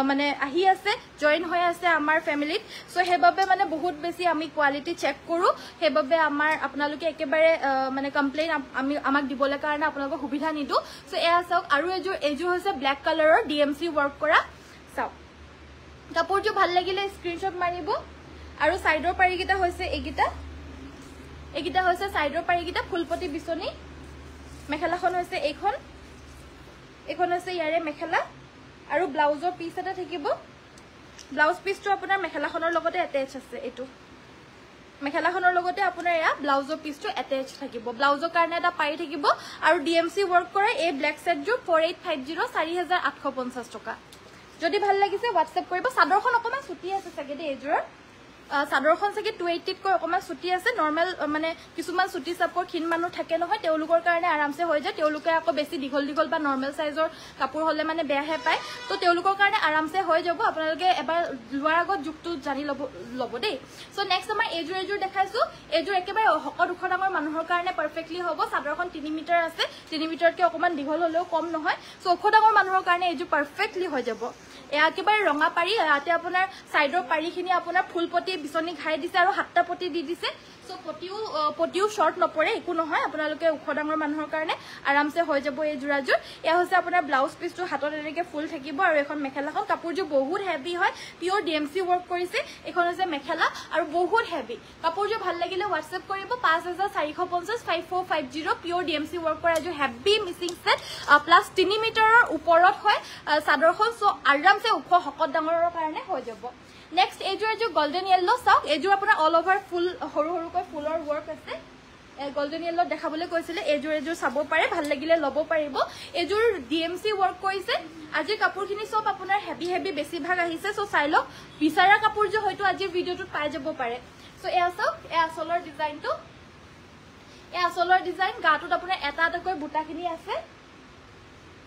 মানে আহি আছে জয়েন হৈ আছে আমাৰ ফ্যামিলিত সো হেবাবে মানে বহুত বেছি আমি কোৱালিটি চেক কৰো হেবাবে আমাৰ আপোনালোকে একেবাৰে মানে কমপ্লেইন আমাক দিবলৈ কাৰণে আপোনালোকক সুবিধা নিদো সো এয়া চাওক আৰু এজো হৈছে ব্ল্যাক কালাৰৰ DMC ওয়াৰ্ক কৰা চাওক কাপোৰটো ভাল লাগিলে স্ক্ৰিনশট মাৰিব আৰু সাইডৰ পাৰিগিটা হৈছে এগিটা হৈছে সাইডৰ পাৰিগিটা ফুলপটি বিচনি মেখেলাখন হৈছে এইখন হৈছে ইয়াৰে মেখেলা আৰু ব্লাউজৰ পিস এটা থাকিব ব্লাউজ পিসটো আপোনাৰ মেখেলাখনৰ লগতে এটাচ আছে এটো মেখেলাখনৰ লগতে আপোনাৰ এয়া ব্লাউজৰ পিসটো এটাচ থাকিব ব্লাউজৰ কাৰণে এটা পাৰি থাকিব আৰু DMC ওয়াৰ্ক কৰে এই ব্ল্যাক সেটযোৰ 4850 4850 টকা যদি ভাল লাগিছে WhatsApp কৰিব সাদৰখন অকমান ছুটি আছে সাগে দে এজোৰ সাদৰখন সাগে 280 কৈ অকমান ছুটি আছে নৰমাল মানে কিছুমান ছুটি সাপৰ খিন মানুহ থাকে নহয় তেওলুকৰ কাৰণে আৰামছে হৈ যায় তেওলুকে আকৌ বেছি দিঘল বা নৰমাল সাইজৰ কাপোৰ হলে মানে বেয়াহে পায় তো তেওলুকৰ কাৰণে আৰামছে হৈ যাব আপোনালোকে এবাৰ লোৱাৰ আগত যুক্তু জানি লব দেই সো নেক্সট আমাৰ এজোৰ দেখাইছো এজোৰ একেবাৰে হকত উখ ডাঙৰ মানুহৰ কাৰণে পাৰফেক্টলি হ'ব সাদৰখন 3 মিটাৰ আছে 3 মিটাৰতকৈ অকমান দিঘল হলেও কম নহয় সো উখ ডাঙৰ মানুহৰ কাৰণে এজোৰ পাৰফেক্টলি হৈ যাব একেবাৰে ৰঙা পাৰি ইয়াতে আপোনাৰ সাইডৰ পাৰিখিনি আপোনাৰ ফুলপটি বিচনি ঘাই দিছে আৰু হাতটা পটি দি দিছে সো পটিও শৰ্ট নপৰে একো নহয় আপোনালোকে উখ ডাঙৰ মানুহৰ কাৰণে আৰামছে হৈ যাব এই জোৰাজোৰ এয়া হৈছে আপোনাৰ ব্লাউজ পিসটো হাতত এনেকে ফুল থাকিব আৰু এখন মেখেলাখন কাপোৰজোৰ বহুত হেভি হয় পিওৰ DMC ওয়াৰ্ক কৰিছে এখন হৈছে মেখেলা আৰু বহুত হেভি কাপোৰজোৰ ভাল লাগিলে WhatsApp কৰিব 5450 5450 পিওৰ DMC ওয়াৰ্ক কৰা এজোৰ হেভি মিসিং সেট প্লাস 3 মিটাৰৰ ওপৰত হয় সাদৰখন সো আৰামছে উখ হকত ডাঙৰৰ কাৰণে হৈ যাব নেক্সট এজোৰ গোল্ডেন ইয়েলো চাওক এজোৰ আপোনাৰ অল ওভাৰ ফুল সৰু ফুলৰ ওয়াৰ্ক আছে গোল্ডেন ইয়েলো দেখাবলৈ কৈছিলে এজোৰ চাব পাৰে ভাল লাগিলে লব পাৰিব এজোৰ DMC ওয়াৰ্ক কৰিছে আজি কাপোৰখিনি সব আপোনাৰ হেভি বেছি ভাগ আহিছে সো চাই লওক বিছাৰা কাপোৰজো হয়তো আজি ভিডিওটোত পাই যাব পাৰে সো এয়া চাওক এয়া আসলৰ ডিজাইন গাটোত আপোনাৰ এটাকৈ বুটাখিনি আছে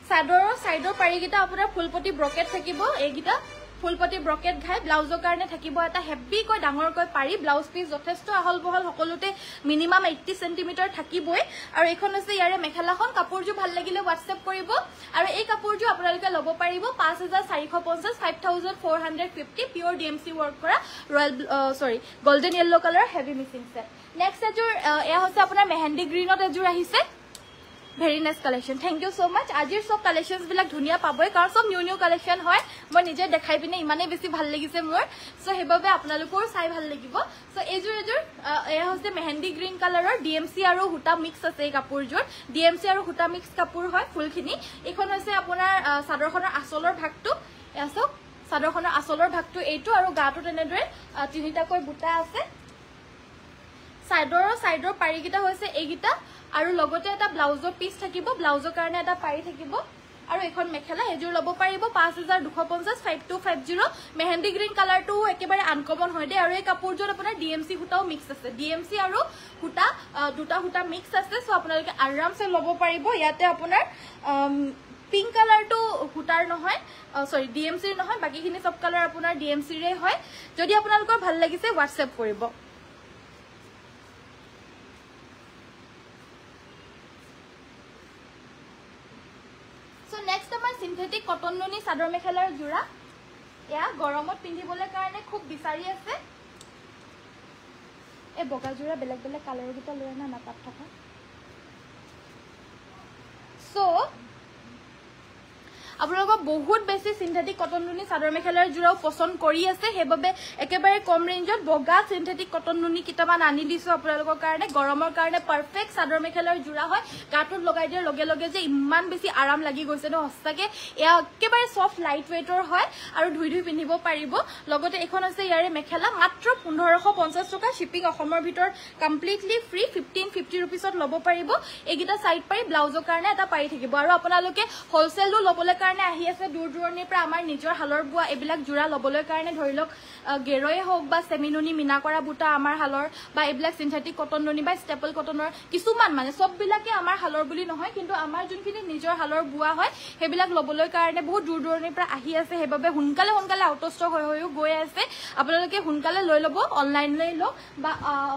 সাইডৰ পাৰিগিটা আপোনাৰ ফুলপটি ব্ৰকেট থাকিব এইগিটা ফুলপটি ব্ৰকেট ঘাই ব্লাউজৰ কাৰণে থাকিব এটা হেভি কৈ ডাঙৰকৈ পাৰি ব্লাউজ পিস যথেষ্ট আহল বহল সকলোতে মিনিমাম 80 সেমি থাকিবই আৰু এখন আছে ইয়াৰে মেখেলাখন কাপোৰজো ভাল লাগিলে WhatsApp কৰিব আৰু এই কাপোৰজো আপোনালোকে লব পাৰিব 5450 5450 পিওৰ DMC ওয়াৰ্ক কৰা golden yellow colour heavy missing set next এজোৰ এয়া হৈছে আপোনাৰ মেহেন্দি গ্ৰীনত এজোৰ আহিছে very nice collection thank you so much আজিৰ সব কালেকশনস বিলাক ধুনিয়া পাবই কাৰণ সব নিউ কালেকশন হয় মই নিজে দেখাই পিনে ইমানে বেছি ভাল লাগিছে মোৰ সো হেবাবে আপোনালোকৰ চাই ভাল লাগিব সো এজোৰ এয়া হৈছে মেহেন্দি গ্ৰীন কালাৰৰ DMC আৰু হুটা মিক্স আছে এই কাপোৰজোৰ DMC আৰু হুটা মিক্স কাপোৰ হয় ফুলখিনি এখন হৈছে আপোনাৰ সাদৰখনৰ আসলৰ ভাগটো এসব সাদৰখনৰ আসলৰ ভাগটো এইটো আৰু গাটো তেনেদৰে তিনিটাকৈ বুটা আছে সাইডৰ পাৰিগিটা হৈছে এইগিটা আৰু লগতে এটা ব্লাউজৰ পিস থাকিব ব্লাউজৰ কাৰণে এটা পাৰি থাকিব আৰু এখন মেখেলা এযোৰ ল'ব পাৰিব 5250 5250 মেহেন্দি গ্ৰীণ কালাৰটো একেবাৰে আনকমন হয় দে আৰু এই কাপোৰযোৰ আপোনাৰ ডিএমসি সূতাও মিক্স আছে ডিএমসি আৰু সূতা দুটা সূতা মিক্স আছে সো আপোনালোকে আৰামছে ল'ব পাৰিব ইয়াতে আপোনাৰ পিংক কালাৰটো সূতাৰ নহয় সৰি ডিএমসিৰ নহয় বাকিখিনি সব কালাৰ আপোনাৰ ডিএমসিৰে হয় যদি আপোনালোকৰ ভাল লাগিছে WhatsApp কৰিব নেক্সট আমাৰ সিনথেটিক কটন নুনি চাদৰ মেখেলাৰ জোৰা এয়া গৰমত পিন্ধিবলৈ কাৰণে খুব বিচাৰি আছে এই বগা জোৰা বেলেগ বেলেগ কালাৰৰ গিটা লৈ না নাপাত থকা সো আপোনালোকক বহুত বেছি সিনথেটিক কটন নুনি চাদৰ মেখেলাৰ জোৰাও পছন্দ কৰি আছে হেবাবে একেবাৰে কম ৰেঞ্জত বগা সিনথেটিক কটন নুনি কিটামান আনি দিছো আপোনালোকৰ কাৰণে গৰমৰ কাৰণে পাৰফেক্ট চাদৰ মেখেলাৰ জোৰা হয় গাটোত লগাই দিয়াৰ লগে লগে যে ইমান বেছি আৰাম লাগি গৈছে ন হস্তাকে এয়া একেবাৰে সফট লাইট ওয়েটৰ হয় আৰু ধুই ধুই পিন্ধিব পাৰিব লগতে এখন আছে ইয়াৰে মেখেলা মাত্ৰ 1550 টকা শিপিং অসমৰ ভিতৰ কমপ্লিটলি ফ্ৰী 1550 रुपीसত ল'ব পাৰিব এইগিটা সাইড পাৰি ব্লাউজৰ কাৰণে এটা পাৰি থাকিব আৰু আপোনালোকে হোলসেলও ল'বলৈ কাৰণে আহি আছে দূৰ দূৰণিৰ পৰা আমাৰ নিজৰ হালৰ বুৱা এবিলাক জোৰা ল'বলৈ কাৰণে ধৰিলক গেৰয়ে হোক বা সেমিনুনি মিনা কৰা বুটা আমাৰ হালৰ বা এবিলাক সিনথেটিক কটন নুনি বা স্টেপল কটনৰ কিছুমান মানে সব বিলাকে আমাৰ হালৰ বুলি নহয় কিন্তু আমাৰ যোনখিনি নিজৰ হালৰ বুৱা হয় হেবিলাক ল'বলৈ কাৰণে বহুত দূৰ দূৰণিৰ পৰা আহি আছে হেবাবে হুনকালে হুনকালে আউট অফ ষ্টক হৈ গৈ আছে আপোনালোকে হুনকালে লৈ ল'ব অনলাইন লৈ লওক বা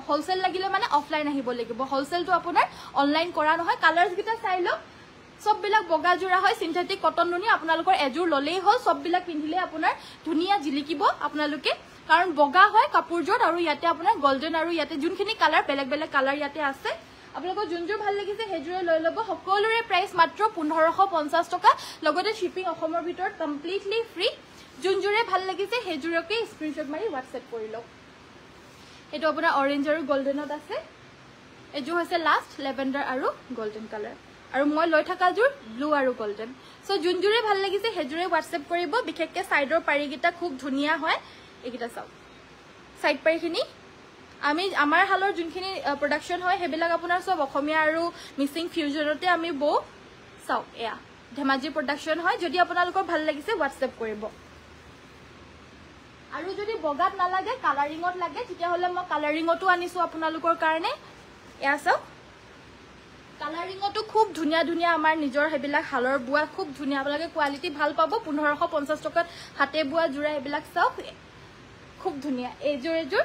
হোলসেল লাগিলে মানে অফলাইন আহিব লাগিব হোলসেলটো আপোনাৰ অনলাইন কৰা নহয় কালাৰছ গিটা চাই লওক সব বিলাক বগা জোৰা হয় সিনথেটিক কটন নুনি আপোনালোকৰ এযোৰ ললেই হল সব বিলাক পিন্ধিলে আপোনাৰ ধুনিয়া জিলিকিব আপোনালোকে কাৰণ বগা হয় কাপোৰযোৰ আৰু ইয়াতে আপোনাৰ গোল্ডেন আৰু ইয়াতে যোনখিনি কালাৰ বেলেগ বেলেগ কালাৰ ইয়াতে আছে আপোনালোকৰ যোনযোৰ ভাল লাগিছে হেজোৰে লৈ ল'ব সকলোৰে প্ৰাইস মাত্ৰ 1550 টকা লগতে শিপিং অসমৰ ভিতৰত কমপ্লিটলি ফ্ৰী যোনযোৰে ভাল লাগিছে হেজোৰকে স্ক্ৰিনশ্বট মাৰি WhatsApp কৰি লওক এটো আপোনাৰ অৰেঞ্জ আৰু গোল্ডেনত আছে এযোৰ হৈছে লাষ্ট লেভেণ্ডাৰ আৰু গোল্ডেন কালাৰ আৰু মই লৈ থকা জোৰ ব্লু আৰু গোল্ডেন সো যোনজোৰে ভাল লাগিছে হেজোৰে WhatsApp কৰিব বিশেষকে সাইডৰ পাৰিগিটা খুব ধুনিয়া হয় এগিটা চাও সাইড পাৰিখিনি আমি আমাৰ হালৰ যোনখিনি প্ৰডাকশন হয় হেবিলাক আপোনাৰ সব অসমীয়া আৰু মিসিং ফিউজনতে আমি বো চাও এয়া ধেমাজি প্ৰডাকশন হয় যদি আপোনালোকৰ ভাল লাগিছে WhatsApp কৰিব আৰু যদি বগাত না লাগে কালাৰিংত লাগে তেতিয়া হলে মই কালাৰিংটো আনিছো আপোনালোকৰ কাৰণে এয়া চাও কালাৰিংটো খুব ধুনিয়া ধুনিয়া আমাৰ নিজৰ হেবিলাক হালৰ বুৱা খুব ধুনিয়া আপোনালোকে কোৱালিটি ভাল পাব 1550 টকাত হাতে বুৱা জোৰা হেবিলাক চাও খুব ধুনিয়া এজোৰ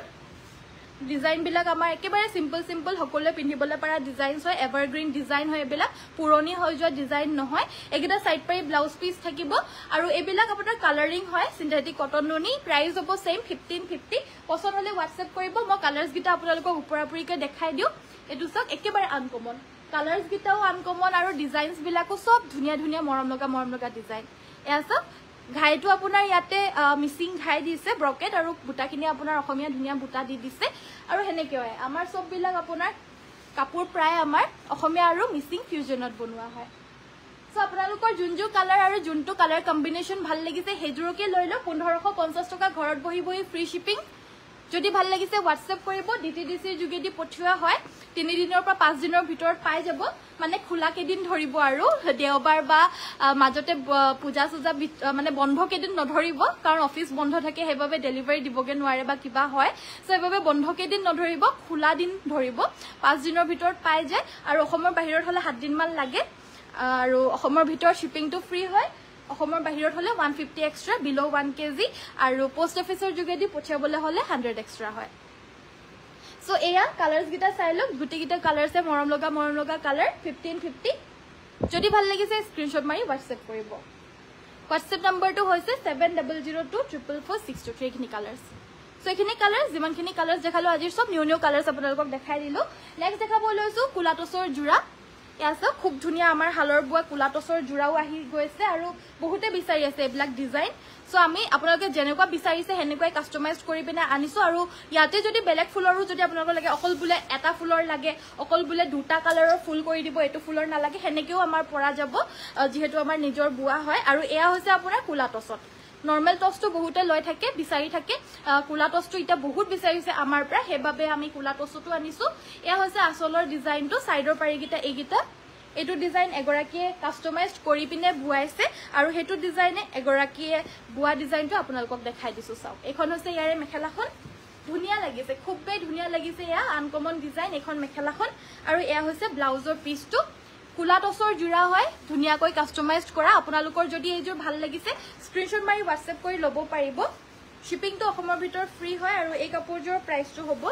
ডিজাইন বিলাক আমাৰ একেবাৰে সিম্পল সিম্পল সকলোৱে পিন্ধিবলৈ পাৰা ডিজাইনছ হয় এভাৰগ্ৰীন ডিজাইন হয় এবিলাক পুৰণি হৈ যোৱা ডিজাইন নহয় এগিটা সাইড পাৰি ব্লাউজ পিস থাকিব আৰু এবিলাক আপোনাৰ কালাৰিং হয় সিনথেটিক কটন নুনি প্ৰাইস হ'ব সেম 1550 পছন্দ হলে WhatsApp কৰিব মই কালাৰছ গিটা আপোনালোকক ওপৰাপুৰিকে দেখাই দিও এটো সব একেবাৰে আনকমন কালাৰছ গিটাও আনকমন আৰু ডিজাইনছ বিলাকো সব ধুনিয়া ধুনিয়া মৰম লগা ডিজাইন এয়া সব ঘাইটো আপোনাৰ ইয়াতে মিসিং ঘাই দিছে ব্ৰকেট আৰু বুটাখিনি আপোনাৰ অসমীয়া ধুনিয়া বুটা দি দিছে আৰু হেনেকে হয় আমাৰ সব বিলাক আপোনাৰ কাপোৰ প্ৰায় আমাৰ অসমীয়া আৰু মিসিং ফিউজনত বনোৱা হয় সো আপোনালোকৰ যোনজো কালাৰ আৰু যোনটো কালাৰ কম্বিনেশন ভাল লাগিছে হেজুৰকে লৈ ল 1550 টকা ঘৰত বহি বহি ফ্ৰী শিপিং যদি ভাল লাগিছে WhatsApp কৰিব ডিটিডিসিৰ যোগেদি পঠিওৱা হয় 3 দিনৰ পৰা 5 দিনৰ ভিতৰত পাই যাব মানে খোলা কেদিন ধৰিব আৰু দেওবাৰ বা মাজতে পূজা সুজা মানে বন্ধ কেদিন নধৰিব কাৰণ অফিস বন্ধ থাকে হেবাবে ডেলিভাৰি দিবগে নোৱাৰে বা কিবা হয় সো হেবাবে বন্ধ কেদিন নধৰিব খোলা দিন ধৰিব 5 দিনৰ ভিতৰত পাই যায় আৰু অসমৰ বাহিৰত হলে 7 দিন মান লাগে আৰু অসমৰ ভিতৰত শিপিংটো ফ্ৰী হয় অসমৰ বাহিৰত হলে 150 এক্সট্ৰা বিলো 1 কেজি আৰু পোষ্ট অফিসৰ যোগেদি পঠিয়াবলৈ হলে 100 এক্সট্ৰা হয় সো এয়া কালাৰছ গিটা চাই লওক গুটি গিটা কালাৰছে মৰম লগা কালাৰ 1550 যদি ভাল লাগিছে স্ক্ৰিনশ্বট মাৰি WhatsApp কৰিব WhatsApp নম্বৰটো হৈছে 7002444623 খিনি কালাৰছ সো এখিনি কালাৰছ যিমানখিনি কালাৰছ দেখালো আজিৰ সব নিউ কালাৰছ আপোনালোকক দেখাই দিলো নেক্সট দেখাব লৈছো কুলাটছৰ জোৰা ইয়াছে খুব ধুনিয়া আমাৰ হালৰ বুৱা কুলাটছৰ জোৰাও আহি গৈছে আৰু বহুতে বিচাৰি আছে এবিলাক ডিজাইন সো আমি আপোনালোকে যেনেকুৱা বিচাৰিছে হেনেকুৱাই কাস্টমাইজ কৰি পিনে আনিছো আৰু ইয়াতে যদি বেলেগ ফুলৰো যদি আপোনালোক লাগে অকল বুলে এটা ফুলৰ লাগে অকল বুলে দুটা কালাৰৰ ফুল কৰি দিব এটো ফুলৰ নালাগে হেনেকেও আমাৰ পৰা যাব যেহেতু আমাৰ নিজৰ বুৱা হয় আৰু এয়া হৈছে আপোনাৰ কুলাটছত নৰমাল টসটো বহুতে লয় থাকে বিচাৰি থাকে কুলা টসটো এটা বহুত বিচাৰিছে আমাৰ পৰা হেবাবে আমি কুলা টসটো আনিছো এয়া হৈছে আসলৰ ডিজাইনটো সাইডৰ পাৰিগিটা এগিটা এইটো ডিজাইন এগৰাকীয়ে কাস্টমাইজ কৰি পিনে বুৱাইছে আৰু হেতু ডিজাইনে এগৰাকীয়ে বুৱা ডিজাইনটো আপোনালোকক দেখাই দিছো চাওক এখন হৈছে ইয়াৰে মেখেলাখন ধুনিয়া লাগিছে খুবই ধুনিয়া লাগিছে ইয়া আনকমন ডিজাইন এখন মেখেলাখন আৰু এয়া হৈছে ব্লাউজৰ পিসটো কুলা টসৰ জুৰা হয় ধুনিয়াকৈ কাস্টমাইজড কৰা আপোনালোকৰ যদি এইজোৰ ভাল লাগিছে স্ক্ৰিনশ্বট মাৰি WhatsApp কৰি ল'ব পাৰিব শিপিংটো অসমৰ ভিতৰত ফ্ৰী হয় আৰু এই কাপোৰজোৰ প্ৰাইসটো হ'ব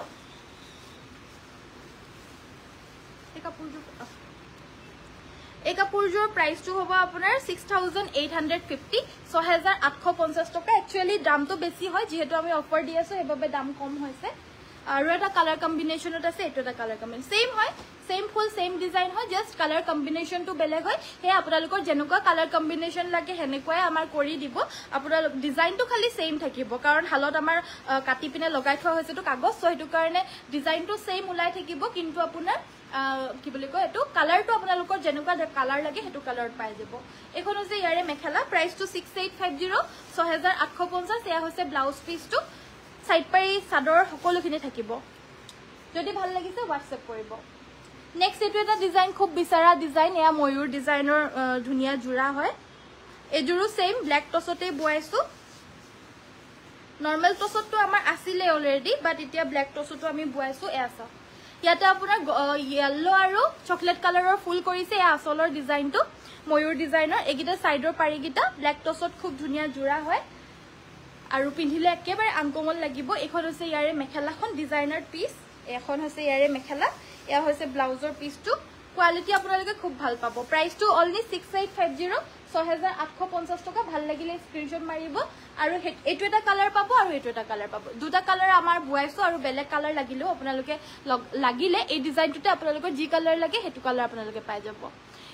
এই কাপোৰজোৰ প্ৰাইসটো হ'ব আপোনাৰ 6850 6850 টকা একচুয়ালি দামটো বেছি হয় যেহেতু আমি অফাৰ দি আছো এবাবে দাম কম হৈছে আৰু এটা কালাৰ কম্বিনেশনত আছে এটো এটা কালাৰ কম্বিনেশন সেম হয় সেম ফুল সেম ডিজাইন হয় জাস্ট কালাৰ কম্বিনেশনটো বেলেগ হয় হে আপোনালোকৰ যেনেকুৱা কালাৰ কম্বিনেশন লাগে হেনেকুৱাই আমাৰ কৰি দিব আপোনালোক ডিজাইনটো খালি সেম থাকিব কাৰণ হালত আমাৰ কাটি পিনে লগাই থোৱা হৈছে তো কাগজ সো হেতু কাৰণে ডিজাইনটো সেম উলাই থাকিব কিন্তু আপোনাৰ কি বুলি কয় এটো কালাৰটো আপোনালোকৰ যেনেকুৱা কালাৰ লাগে হেতু কালাৰত পাই যাব এখন হৈছে ইয়াৰে মেখেলা প্ৰাইসটো 6850 6850 এয়া হৈছে ব্লাউজ পিসটো সাইড পাৰি সাদৰ সকলোখিনি থাকিব যদি ভাল লাগিছে WhatsApp কৰিব নেক্সট এটো এটা ডিজাইন খুব বিচাৰা ডিজাইন এয়া ময়ূৰ ডিজাইনৰ ধুনিয়া জুৰা হয় এজুৰো সেম ব্ল্যাক টসতে বুৱাইছো নৰমাল টসটো আমাৰ আছিলে অলৰেডি বাট এতিয়া ব্ল্যাক টসটো আমি বুৱাইছো এয়াছা ইয়াতে আপোনাৰ ইয়েলো আৰু চকলেট কালাৰৰ ফুল কৰিছে এয়া আসলৰ ডিজাইনটো ময়ূৰ ডিজাইনৰ এগিটা সাইডৰ পাৰিগিটা ব্ল্যাক টসত খুব ধুনিয়া জুৰা হয় আৰু পিন্ধিলে একেবাৰে আনকমন লাগিব এখন হৈছে ইয়াৰে মেখেলাখন ডিজাইনাৰ পিস এখন হৈছে ইয়াৰে মেখেলা এয়া হৈছে ব্লাউজৰ পিসটো কোৱালিটি আপোনালোকে খুব ভাল পাব প্ৰাইসটো অনলি 6850 6850 টকা ভাল লাগিলে স্ক্ৰিনশ্বট মাৰিব আৰু এটো এটা কালাৰ পাব আৰু এটো এটা কালাৰ পাব দুটা কালাৰ আমাৰ বুৱাইছো আৰু বেলেগ কালাৰ লাগিলেও আপোনালোকে লাগিলে এই ডিজাইনটোতে আপোনালোকৰ যি কালাৰ লাগে হেতু কালাৰ আপোনালোকে পাই যাব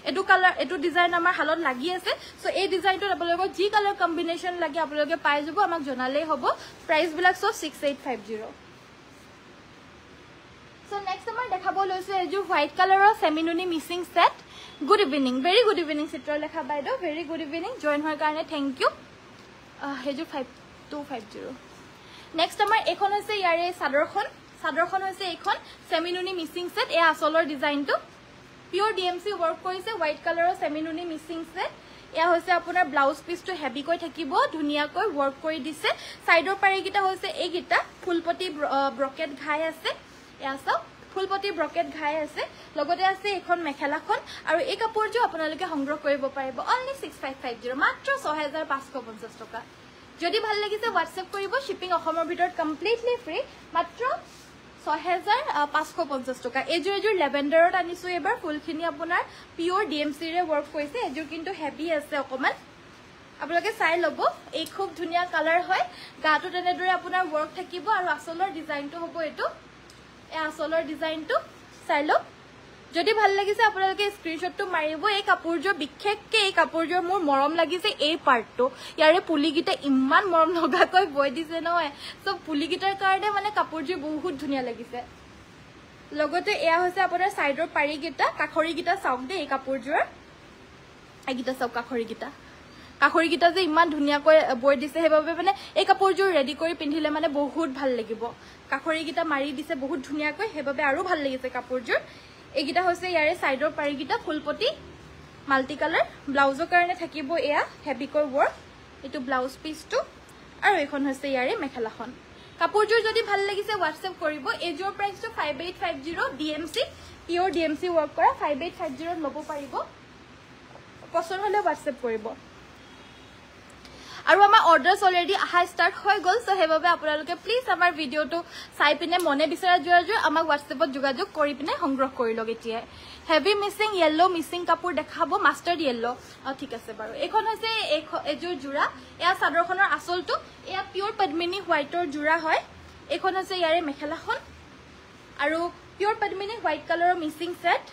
এটো কালাৰ এটো ডিজাইন আমাৰ হালত লাগি আছে সো এই ডিজাইনটো আপোনালোকৰ যি কালাৰ কম্বিনেশন লাগে আপোনালোকে পাই যাব আমাক জনালেই হ'ব প্ৰাইস বিলাক সব 6850 সো নেক্সট আমাৰ দেখাব লৈছো এজু হোৱাইট কালাৰৰ সেমিনুনি Mising set good evening very good evening Chitra Lekha বাইদেউ ভেৰি গুড ইভিনিং জয়েন হোৱাৰ কাৰণে থ্যাংক ইউ হেজু 5250 নেক্সট আমাৰ এখন হৈছে ইয়াৰে সাদৰখন হৈছে এখন সেমিনুনি মিসিং সেট এ আসলৰ ডিজাইনটো পিওৰ DMC ওয়াৰ্ক কৰিছে হোয়াইট কালাৰৰ সেমিনুনি মিসিং সেট এয়া হৈছে আপোনাৰ ব্লাউজ পিসটো হেভি কৈ থাকিব ধুনিয়াকৈ ওয়াৰ্ক কৰি দিছে সাইডৰ পাৰিগিটা হৈছে এইগিটা ফুলপটি ব্ৰকেট ঘাই আছে এয়া সব ফুলপটি ব্ৰকেট ঘাই আছে লগতে আছে এখন মেখেলাখন আৰু এই কাপোৰটো আপোনালোকে সংগ্ৰহ কৰিব পাৰিব অনলি 6550 মাত্ৰ 6550 টকা যদি ভাল লাগিছে WhatsApp কৰিব শিপিং অসমৰ ভিতৰত কমপ্লিটলি ফ্ৰী মাত্ৰ 6550 টকা এজুৰ লেভেন্ডাৰত আনিছো এবাৰ ফুলখিনি আপোনাৰ পিওৰ DMC ৰে ওয়াৰ্ক কৰিছে এজুৰ কিন্তু হেভি আছে অকমান আপোনালোকে চাই লব এই খুব ধুনিয়া কালাৰ হয় গাটো তেনেদৰে আপোনাৰ ওয়াৰ্ক থাকিব আৰু আসলৰ ডিজাইনটো হ'ব এটো এ আসলৰ ডিজাইনটো চাই লওক যদি ভাল লাগিছে আপোনালোকে স্ক্ৰিনশ্বটটো মাৰিব এই কাপোৰজোৰ বিশেষকৈ এই কাপোৰজোৰ মোৰ মৰম লাগিছে এই পাৰ্টটো ইয়াৰে পুলিগিটা ইমান মৰম লগাকৈ বৈ দিছে নহয় সব পুলিগিটাৰ কাৰণে মানে কাপোৰজোৰ বহুত ধুনিয়া লাগিছে লগতে এয়া হৈছে আপোনাৰ সাইডৰ পাৰিগিটা কাখৰিগিটা চাওক দে এই কাপোৰজোৰ এগিটা চাওক কাখৰিগিটা যে ইমান ধুনিয়াকৈ বৈ দিছে হেবাবে মানে এই কাপোৰজোৰ ৰেডি কৰি পিন্ধিলে মানে বহুত ভাল লাগিব কাখৰিগিটা মাৰি দিছে বহুত ধুনিয়াকৈ হেবাবে আৰু ভাল লাগিছে কাপোৰজোৰ এগিটা হৈছে ইয়াৰে সাইডৰ পাৰিগিটা ফুলপটি মাল্টি কালাৰ ব্লাউজৰ কাৰণে থাকিব এয়া হেভিকৈ ওয়াৰ্ক এটো ব্লাউজ পিসটো আৰু এখন হৈছে ইয়াৰে মেখেলাখন কাপোৰজোৰ যদি ভাল লাগিছে WhatsApp কৰিব এজোৰ প্ৰাইসটো 5850 DMC পিওৰ DMC ওয়াৰ্ক কৰা 5850 ল'ব পাৰিব পছন্দ হলে WhatsApp কৰিব আৰু আমাৰ অৰ্ডাৰস অলৰেডি আহা স্টাৰ্ট হৈ গল সো হেবাবে আপোনালোকে প্লিজ আমাৰ ভিডিওটো চাই পিনে মনে বিচৰা জোৰ আমাক WhatsAppত যোগাযোগ কৰি পিনে সংগ্ৰহ কৰি লগ এতিয়া হেভি মিসিং ইয়েলো মিসিং কাপোৰ দেখাব মাস্টাৰ্ড ইয়েলো ঠিক আছে বাৰু এখন হৈছে এজোৰ জোৰা এয়া সাদৰখনৰ আসলটো এয়া পিওৰ পদ্মিনী হোৱাইটৰ জোৰা হয় এখন হৈছে ইয়াৰে মেখেলাখন আৰু পিওৰ পদ্মিনী হোৱাইট কালাৰৰ মিসিং সেট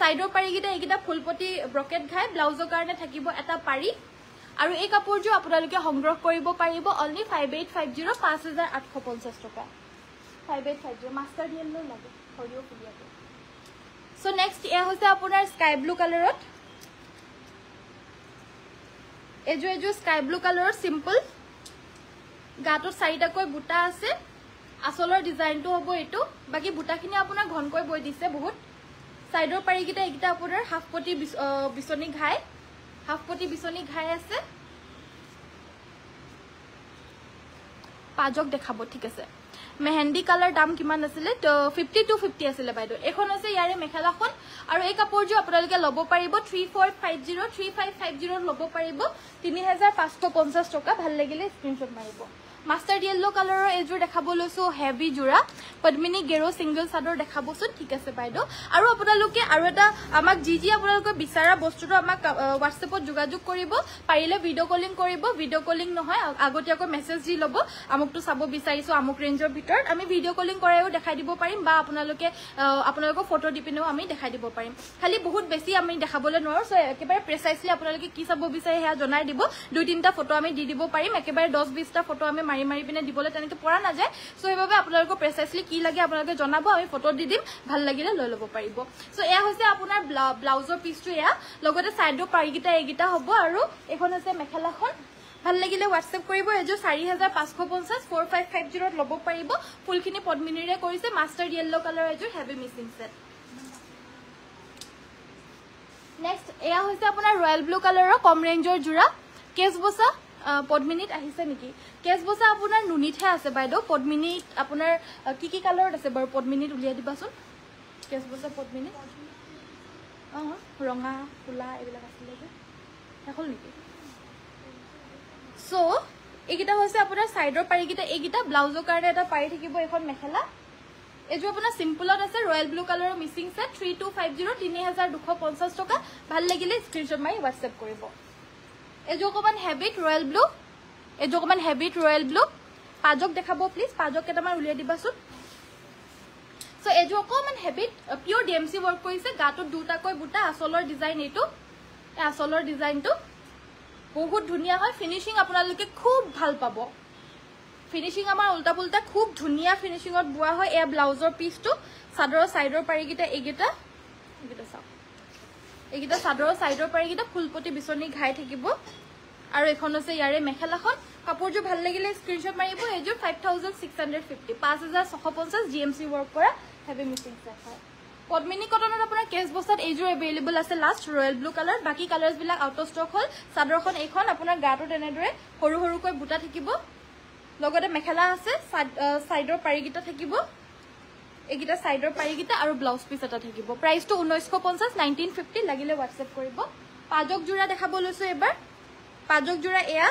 সাইডৰ পাৰিগিটা এইগিটা ফুলপটি ব্ৰকেট ঘাই ব্লাউজৰ কাৰণে থাকিব এটা পাৰি আৰু এই কাপোৰজোৰ আপোনালোকে সংগ্ৰহ কৰিব পাৰিব অনলি 5850 5850 টকা 5850 মাস্টাৰ্ড ইয়েলো লাগে হৰিও ফুলিয়াটো সো নেক্সট এয়া হৈছে আপোনাৰ স্কাই ব্লু কালাৰত এজো স্কাই ব্লু কালাৰৰ সিম্পল গাটো চাৰিটাকৈ বুটা আছে আসলৰ ডিজাইনটো হ'ব এটো বাকি বুটাখিনি আপোনাৰ ঘনকৈ বৈ দিছে বহুত সাইডৰ পাৰিকিটা এইকিটা আপোনাৰ হাফ পটি বিচনি ঘাই আছে পাজক দেখাব ঠিক আছে মেহেন্দি কালাৰ দাম কিমান আছিল 50 to 50 আছিল বাইদেউ এখন আছে ইয়াৰে মেখেলাখন আৰু এই কাপোৰটো আপোনালোকে ল'ব পাৰিব 3450 ল'ব পাৰিব 3550 টকা ভাল লাগিলে স্ক্ৰিনশ্বট মাৰিব মাষ্টাৰ্ড येलो কালাৰৰ এজোৰ দেখাব লৈছো হেভি জোৰা পদ্মিনী গেৰো সিঙ্গল সাদৰ দেখাবচোন ঠিক আছে বাইদেউ আৰু আপোনালোকে আৰু এটা আমাক জি আপোনালোকে বিচাৰা বস্তুটো আমাক WhatsAppত যোগাযোগ কৰিব পাৰিলে ভিডিও কলিং কৰিব ভিডিও কলিং নহয় আগতীয়াকৈ মেছেজ দি ল'ব আমকটো চাব বিচাৰিছো আমক ৰেঞ্জৰ ভিতৰত আমি ভিডিও কলিং কৰায়ও দেখাই দিব পাৰিম বা আপোনালোকে আপোনালোকৰ ফটো দি পিনেও আমি দেখাই দিব পাৰিম খালি বহুত বেছি আমি দেখাবলৈ নোৱাৰো সো একেবাৰে প্ৰিসাইজলি আপোনালোকে কি চাব বিচাৰে হেয়া জনাই দিব দুই তিনটা ফটো আমি দি দিব পাৰিম একেবাৰে 10-20 টা ফটো আমি মাৰি পিনে দিবলৈ তেনেকে পৰা না যায় সো এইভাবে আপোনালোকৰ প্ৰিসাইজলি কি লাগে আপোনালোকে জনাব আমি ফটো দি দিম ভাল লাগিলে লৈ ল'ব পাৰিব সো এয়া হৈছে আপোনাৰ ব্লাউজৰ পিছটো এয়া লগতে সাইডৰ পাৰিকিটা এইকিটা হ'ব আৰু এখন আছে মেখেলাখন ভাল লাগিলে WhatsApp কৰিব এজো 4550 4550 ল'ব পাৰিব ফুলখিনি পদ্মিনীৰে কৰিছে মাষ্টাৰ্ড येलो কালাৰ এজো হেভি মিচিং সেট নেক্সট এয়া হৈছে আপোনাৰ ৰয়্যাল ব্লু কালাৰৰ কম ৰেঞ্জৰ জোৰা কেছ বসা পদ্মিনীত আহিছে নেকি কেছ বসা আপোনাৰ নুনিতহে আছে বাইদেউ পদ্মিনীত আপোনাৰ কি কালাৰত আছে বাৰু পদ্মিনীত উলিয়াই দিবাচোন কেছ বসা পদ্মিনীত ৰঙা ফুলা এইবিলাক আছিল যে এখন নেকি সো এইকিটা হৈছে আপোনাৰ সাইডৰ পাৰিকিটা এইকিটা ব্লাউজৰ কাৰণে এটা পাৰি থাকিব এখন মেখেলা এজো আপোনাৰ সিম্পলত আছে ৰয়্যাল ব্লু কালাৰৰ মিচিং সেট 3250 3250 টকা ভাল লাগিলে স্ক্ৰিনশ্বট মাৰি WhatsApp কৰিব এজো অকমান হেভিট ৰয়্যাল ব্লু এজো অকমান হেভিট ৰয়্যাল ব্লু পাজক দেখাব প্লিজ পাজক কেটামান উলিয়াই দিবাচোন সো এজো অকমান হেভিট পিওর DMC ওয়ার্ক কৰিছে গাটো দুটাকৈ বুটা আসলৰ ডিজাইন এটো আসলৰ ডিজাইনটো বহুত ধুনিয়া হয় ফিনিশিং আপোনালোকে খুব ভাল পাব ফিনিশিং আমাৰ উল্টা পুল্টা খুব ধুনিয়া ফিনিশিংত বুয়া হয় এ ব্লাউজৰ পিছটো সাদৰৰ সাইডৰ পাৰিকিটা এইগিটা চাও এইগিটা সাদৰৰ সাইডৰ পাৰিকিটা ফুলপটি বিচনি ঘাই থাকিব আৰু এখন আছে ইয়াৰে মেখেলাখন কাপোৰটো ভাল লাগিলে স্ক্ৰিনশ্বট মাৰিব এজো 5650 5650 GMC ওয়াৰ্ক কৰা হেভি মিচিং সেট হয় পদ্মিনী কটনত আপোনাৰ কেছ বস্তাত এইজোৰ এভেইলেবল আছে লাষ্ট ৰয়্যাল ব্লু কালাৰ বাকি কালাৰ্স বিলাক আউট অফ স্টক হল সাদৰখন এইখন আপোনাৰ গাটো তেনেদৰে সৰু সৰুকৈ বুটা থাকিব লগতে মেখেলা আছে সাইডৰ পাৰিকিটা থাকিব এইকিটা সাইডৰ পাৰিকিটা আৰু ব্লাউজ পিস এটা থাকিব প্ৰাইসটো 1950 1950 লাগিলে WhatsApp কৰিব পাজক জোৰা দেখাব লৈছো এবাৰ পাজক জোৰা এয়া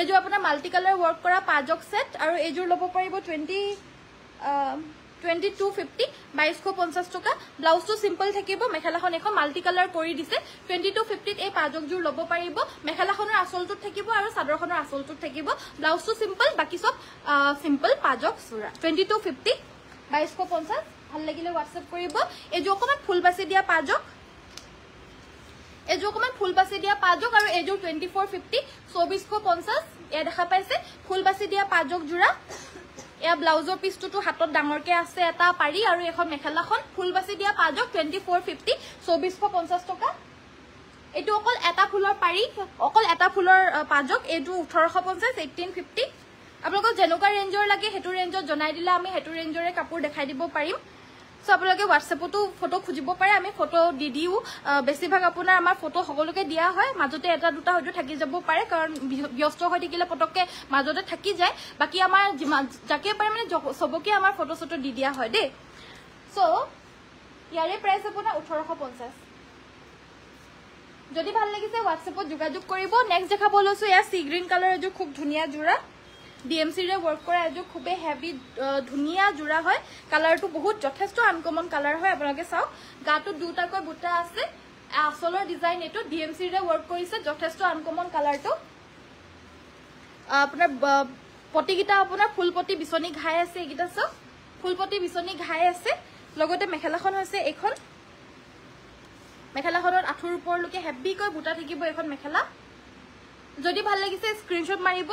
এজো আপোনাৰ মাল্টি কালাৰ ওয়াৰ্ক কৰা পাজক সেট আৰু এজোৰ ল'ব পাৰিব 2250 2250 টকা ব্লাউজটো সিম্পল থাকিব মেখেলাখন এখন মাল্টি কালাৰ কৰি দিছে 2250 এই পাজক জোৰ ল'ব পাৰিব মেখেলাখনৰ আসলটো থাকিব আৰু সাদৰখনৰ আসলটো থাকিব ব্লাউজটো সিম্পল বাকি সব সিম্পল পাজক জোৰা 2250 2250 ভাল লাগিলে WhatsApp কৰিব এজো অকমান ফুল বাছি দিয়া পাজক এজো অকমান ফুল বাছি দিয়া পাজক আৰু এজো 2450 2450 এ দেখা পাইছে ফুল বাছি দিয়া পাজক জোৰা এয়া ব্লাউজৰ পিছটো হাতত ডাঙৰকে আছে এটা পাৰি আৰু এখন মেখেলাখন ফুল বাছি দিয়া পাজক 2450 2450 টকা এটো অকল এটা ফুলৰ পাৰি অকল এটা ফুলৰ পাজক এটো 1850 1850 আপোনালোক জেনুকা ৰেঞ্জৰ লাগে হেতু ৰেঞ্জত জনাই দিলে আমি হেতু ৰেঞ্জৰে কাপোৰ দেখাই দিব পাৰিম সো আপোনালোকে WhatsAppতো ফটো খুজিব পাৰে আমি ফটো দি দিও বেছিভাগ আপোনাৰ আমাৰ ফটো সকলোকে দিয়া হয় মাজতে এটা দুটা হয়তো থাকি যাব পাৰে কাৰণ ব্যস্ত হৈ থাকিলে পটককে মাজতে থাকি যায় বাকি আমাৰ যাকে পাৰে মানে সবকে আমাৰ ফটো ফটো দি দিয়া হয় দে সো ইয়াৰে প্ৰাইস আপোনাৰ 1850 যদি ভাল লাগিছে WhatsAppত যোগাযোগ কৰিব নেক্সট দেখাব লৈছো ইয়া সি গ্ৰীন কালাৰ এজো খুব ধুনিয়া জোৰা DMC ৰে ওয়াৰ্ক কৰা এজো খুবে হেভি ধুনিয়া জোৰা হয় কালাৰটো বহুত যথেষ্ট আনকমন কালাৰ হয় আপোনালোকে চাও গাটো দুটাকৈ বুটা আছে আসলৰ ডিজাইন এটো DMC ৰে ওয়াৰ্ক কৰিছে যথেষ্ট আনকমন কালাৰটো আপোনাৰ পটিকিটা আপোনাৰ ফুলপটি বিচনি ঘাই আছে এইকিটা সব ফুলপটি বিচনি ঘাই আছে লগতে মেখেলাখন হৈছে এখন মেখেলাখনৰ আঠুৰ ওপৰলৈকে হেভি কৈ বুটা থাকিব এখন মেখেলা যদি ভাল লাগিছে স্ক্ৰিনশ্বট মাৰিব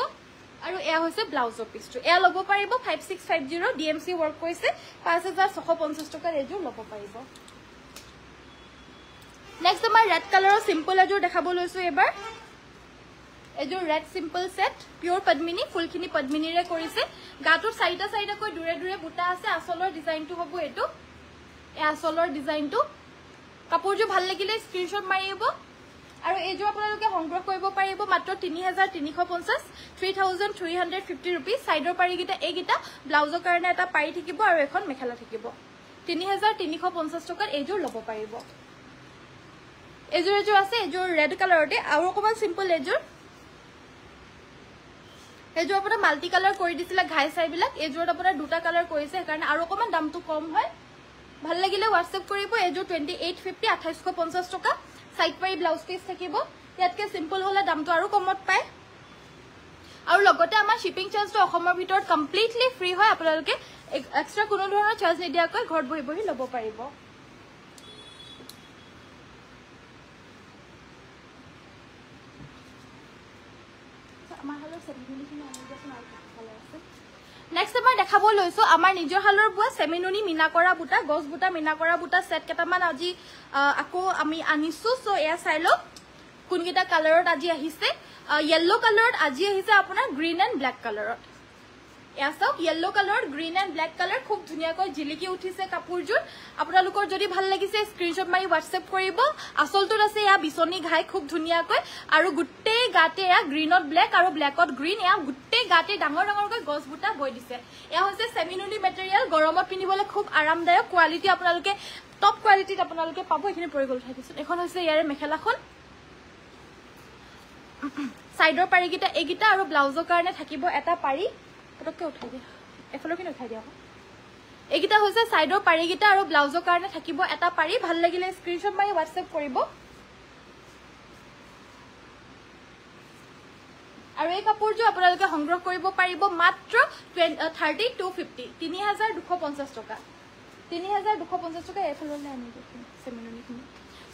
আৰু এয়া হৈছে ব্লাউজৰ পিছটো এয়া ল'ব পাৰিব 5650 DMC ওয়াৰ্ক কৰিছে 5650 টকা এজোৰ ল'ব পাৰিব নেক্সট আমাৰ ৰেড কালাৰৰ সিম্পল এজোৰ দেখাব লৈছো এবাৰ এজোৰ ৰেড সিম্পল সেট পিওৰ পদ্মিনী ফুলখিনি পদ্মিনীৰে কৰিছে গাটোৰ চাৰিটা কৈ দূৰে দূৰে বুটা আছে আসলৰ ডিজাইনটো হ'ব এটো এই আসলৰ ডিজাইনটো কাপোৰযোৰ ভাল লাগিলে স্ক্ৰীনশ্বট মাৰিব আৰু এইযোৰ আপোনালোকে সংগ্ৰহ কৰিব পাৰিব মাত্ৰ 3350 3350 रुपीस সাইডৰ পাৰিগিটা এইগিটা ব্লাউজৰ কাৰণে এটা পাৰি থাকিব আৰু এখন মেখেলা থাকিব 3350 টকাৰ এইযোৰ ল'ব পাৰিব এইযোৰ আছে এইযোৰ ৰেড কালাৰতে আৰু অকমান সিম্পল এইযোৰ আপোনাৰ মাল্টি কালাৰ কৰি দিছিলা ঘাই চাইবিলাক এইযোৰত আপোনাৰ দুটা কালাৰ কৰিছে কাৰণ আৰু অকমান দামটো কম হয় ভাল লাগিলে WhatsApp কৰিব এইযোৰ 2850 2850 টকা সাইড পাৰি ব্লাউজ পিস থাকিব ইয়াতকে সিম্পল হলে দামটো আৰু কমত পায় আৰু লগতে আমাৰ শিপিং চাৰ্জটো অসমৰ ভিতৰত কমপ্লিটলি ফ্ৰী হয় আপোনালোকে এক্সট্ৰা কোনো ধৰণৰ চাৰ্জ নিদিয়াকৈ ঘৰত বহি বহি ল'ব পাৰিব আমাৰ হালৰ সেমিনুনি আমি দেখোন আৰু কালাৰ আছে নেক্সট আমাৰ দেখাব লৈছো আমাৰ নিজৰ হালৰ বুৱা সেমিনুনি মিনা কৰা বুটা গছ বুটা মিনা কৰা বুটা সেট কেটামান আজি আকৌ আমি আনিছো সো এয়া চাইলো কোনকিটা কালাৰত আজি আহিছে येलो কালাৰত আজি আহিছে আপোনাৰ গ্ৰীন এণ্ড ব্ল্যাক কালাৰত এয়া সব येलो কালাৰত গ্ৰীন এণ্ড ব্ল্যাক কালাৰ খুব ধুনিয়াকৈ জিলিকি উঠিছে কাপোৰযোৰ আপোনালোকৰ যদি ভাল লাগিছে স্ক্ৰীনশ্বট মাৰি WhatsApp কৰিব আসলটোত আছে এয়া বিছনি ঘাই খুব ধুনিয়াকৈ আৰু গুটেই গাতে এয়া গ্ৰীনত ব্ল্যাক আৰু ব্ল্যাকত গ্ৰীন এয়া গুটেই গাতে ডাঙৰ ডাঙৰকৈ গছ বুটা বৈ দিছে এয়া হৈছে সেমিনুনি মেটেৰিয়েল গৰমত পিন্ধিবলৈ খুব আৰামদায়ক কোৱালিটি আপোনালোকে টপ কোৱালিটিত আপোনালোকে পাব এখিনি পৰিগল থাকিছে এখন হৈছে ইয়াৰে মেখেলাখন সাইডৰ পাৰিগিটা এগিটা আৰু ব্লাউজৰ কাৰণে থাকিব এটা পাৰি পটককে উঠাই দিয়া এফালকিন উঠাই দিয়া এগিটা হৈছে সাইডৰ পাৰিগিটা আৰু ব্লাউজৰ কাৰণে থাকিব এটা পাৰি ভাল লাগিলে স্ক্ৰীনশ্বট মাৰি WhatsApp কৰিব আৰু এই কাপোৰটো আপোনালোকে সংগ্ৰহ কৰিব পাৰিব মাত্ৰ 3250 3250 টকা 3250 টকা এফাললে আনি দিম সেমিনুনিখিনি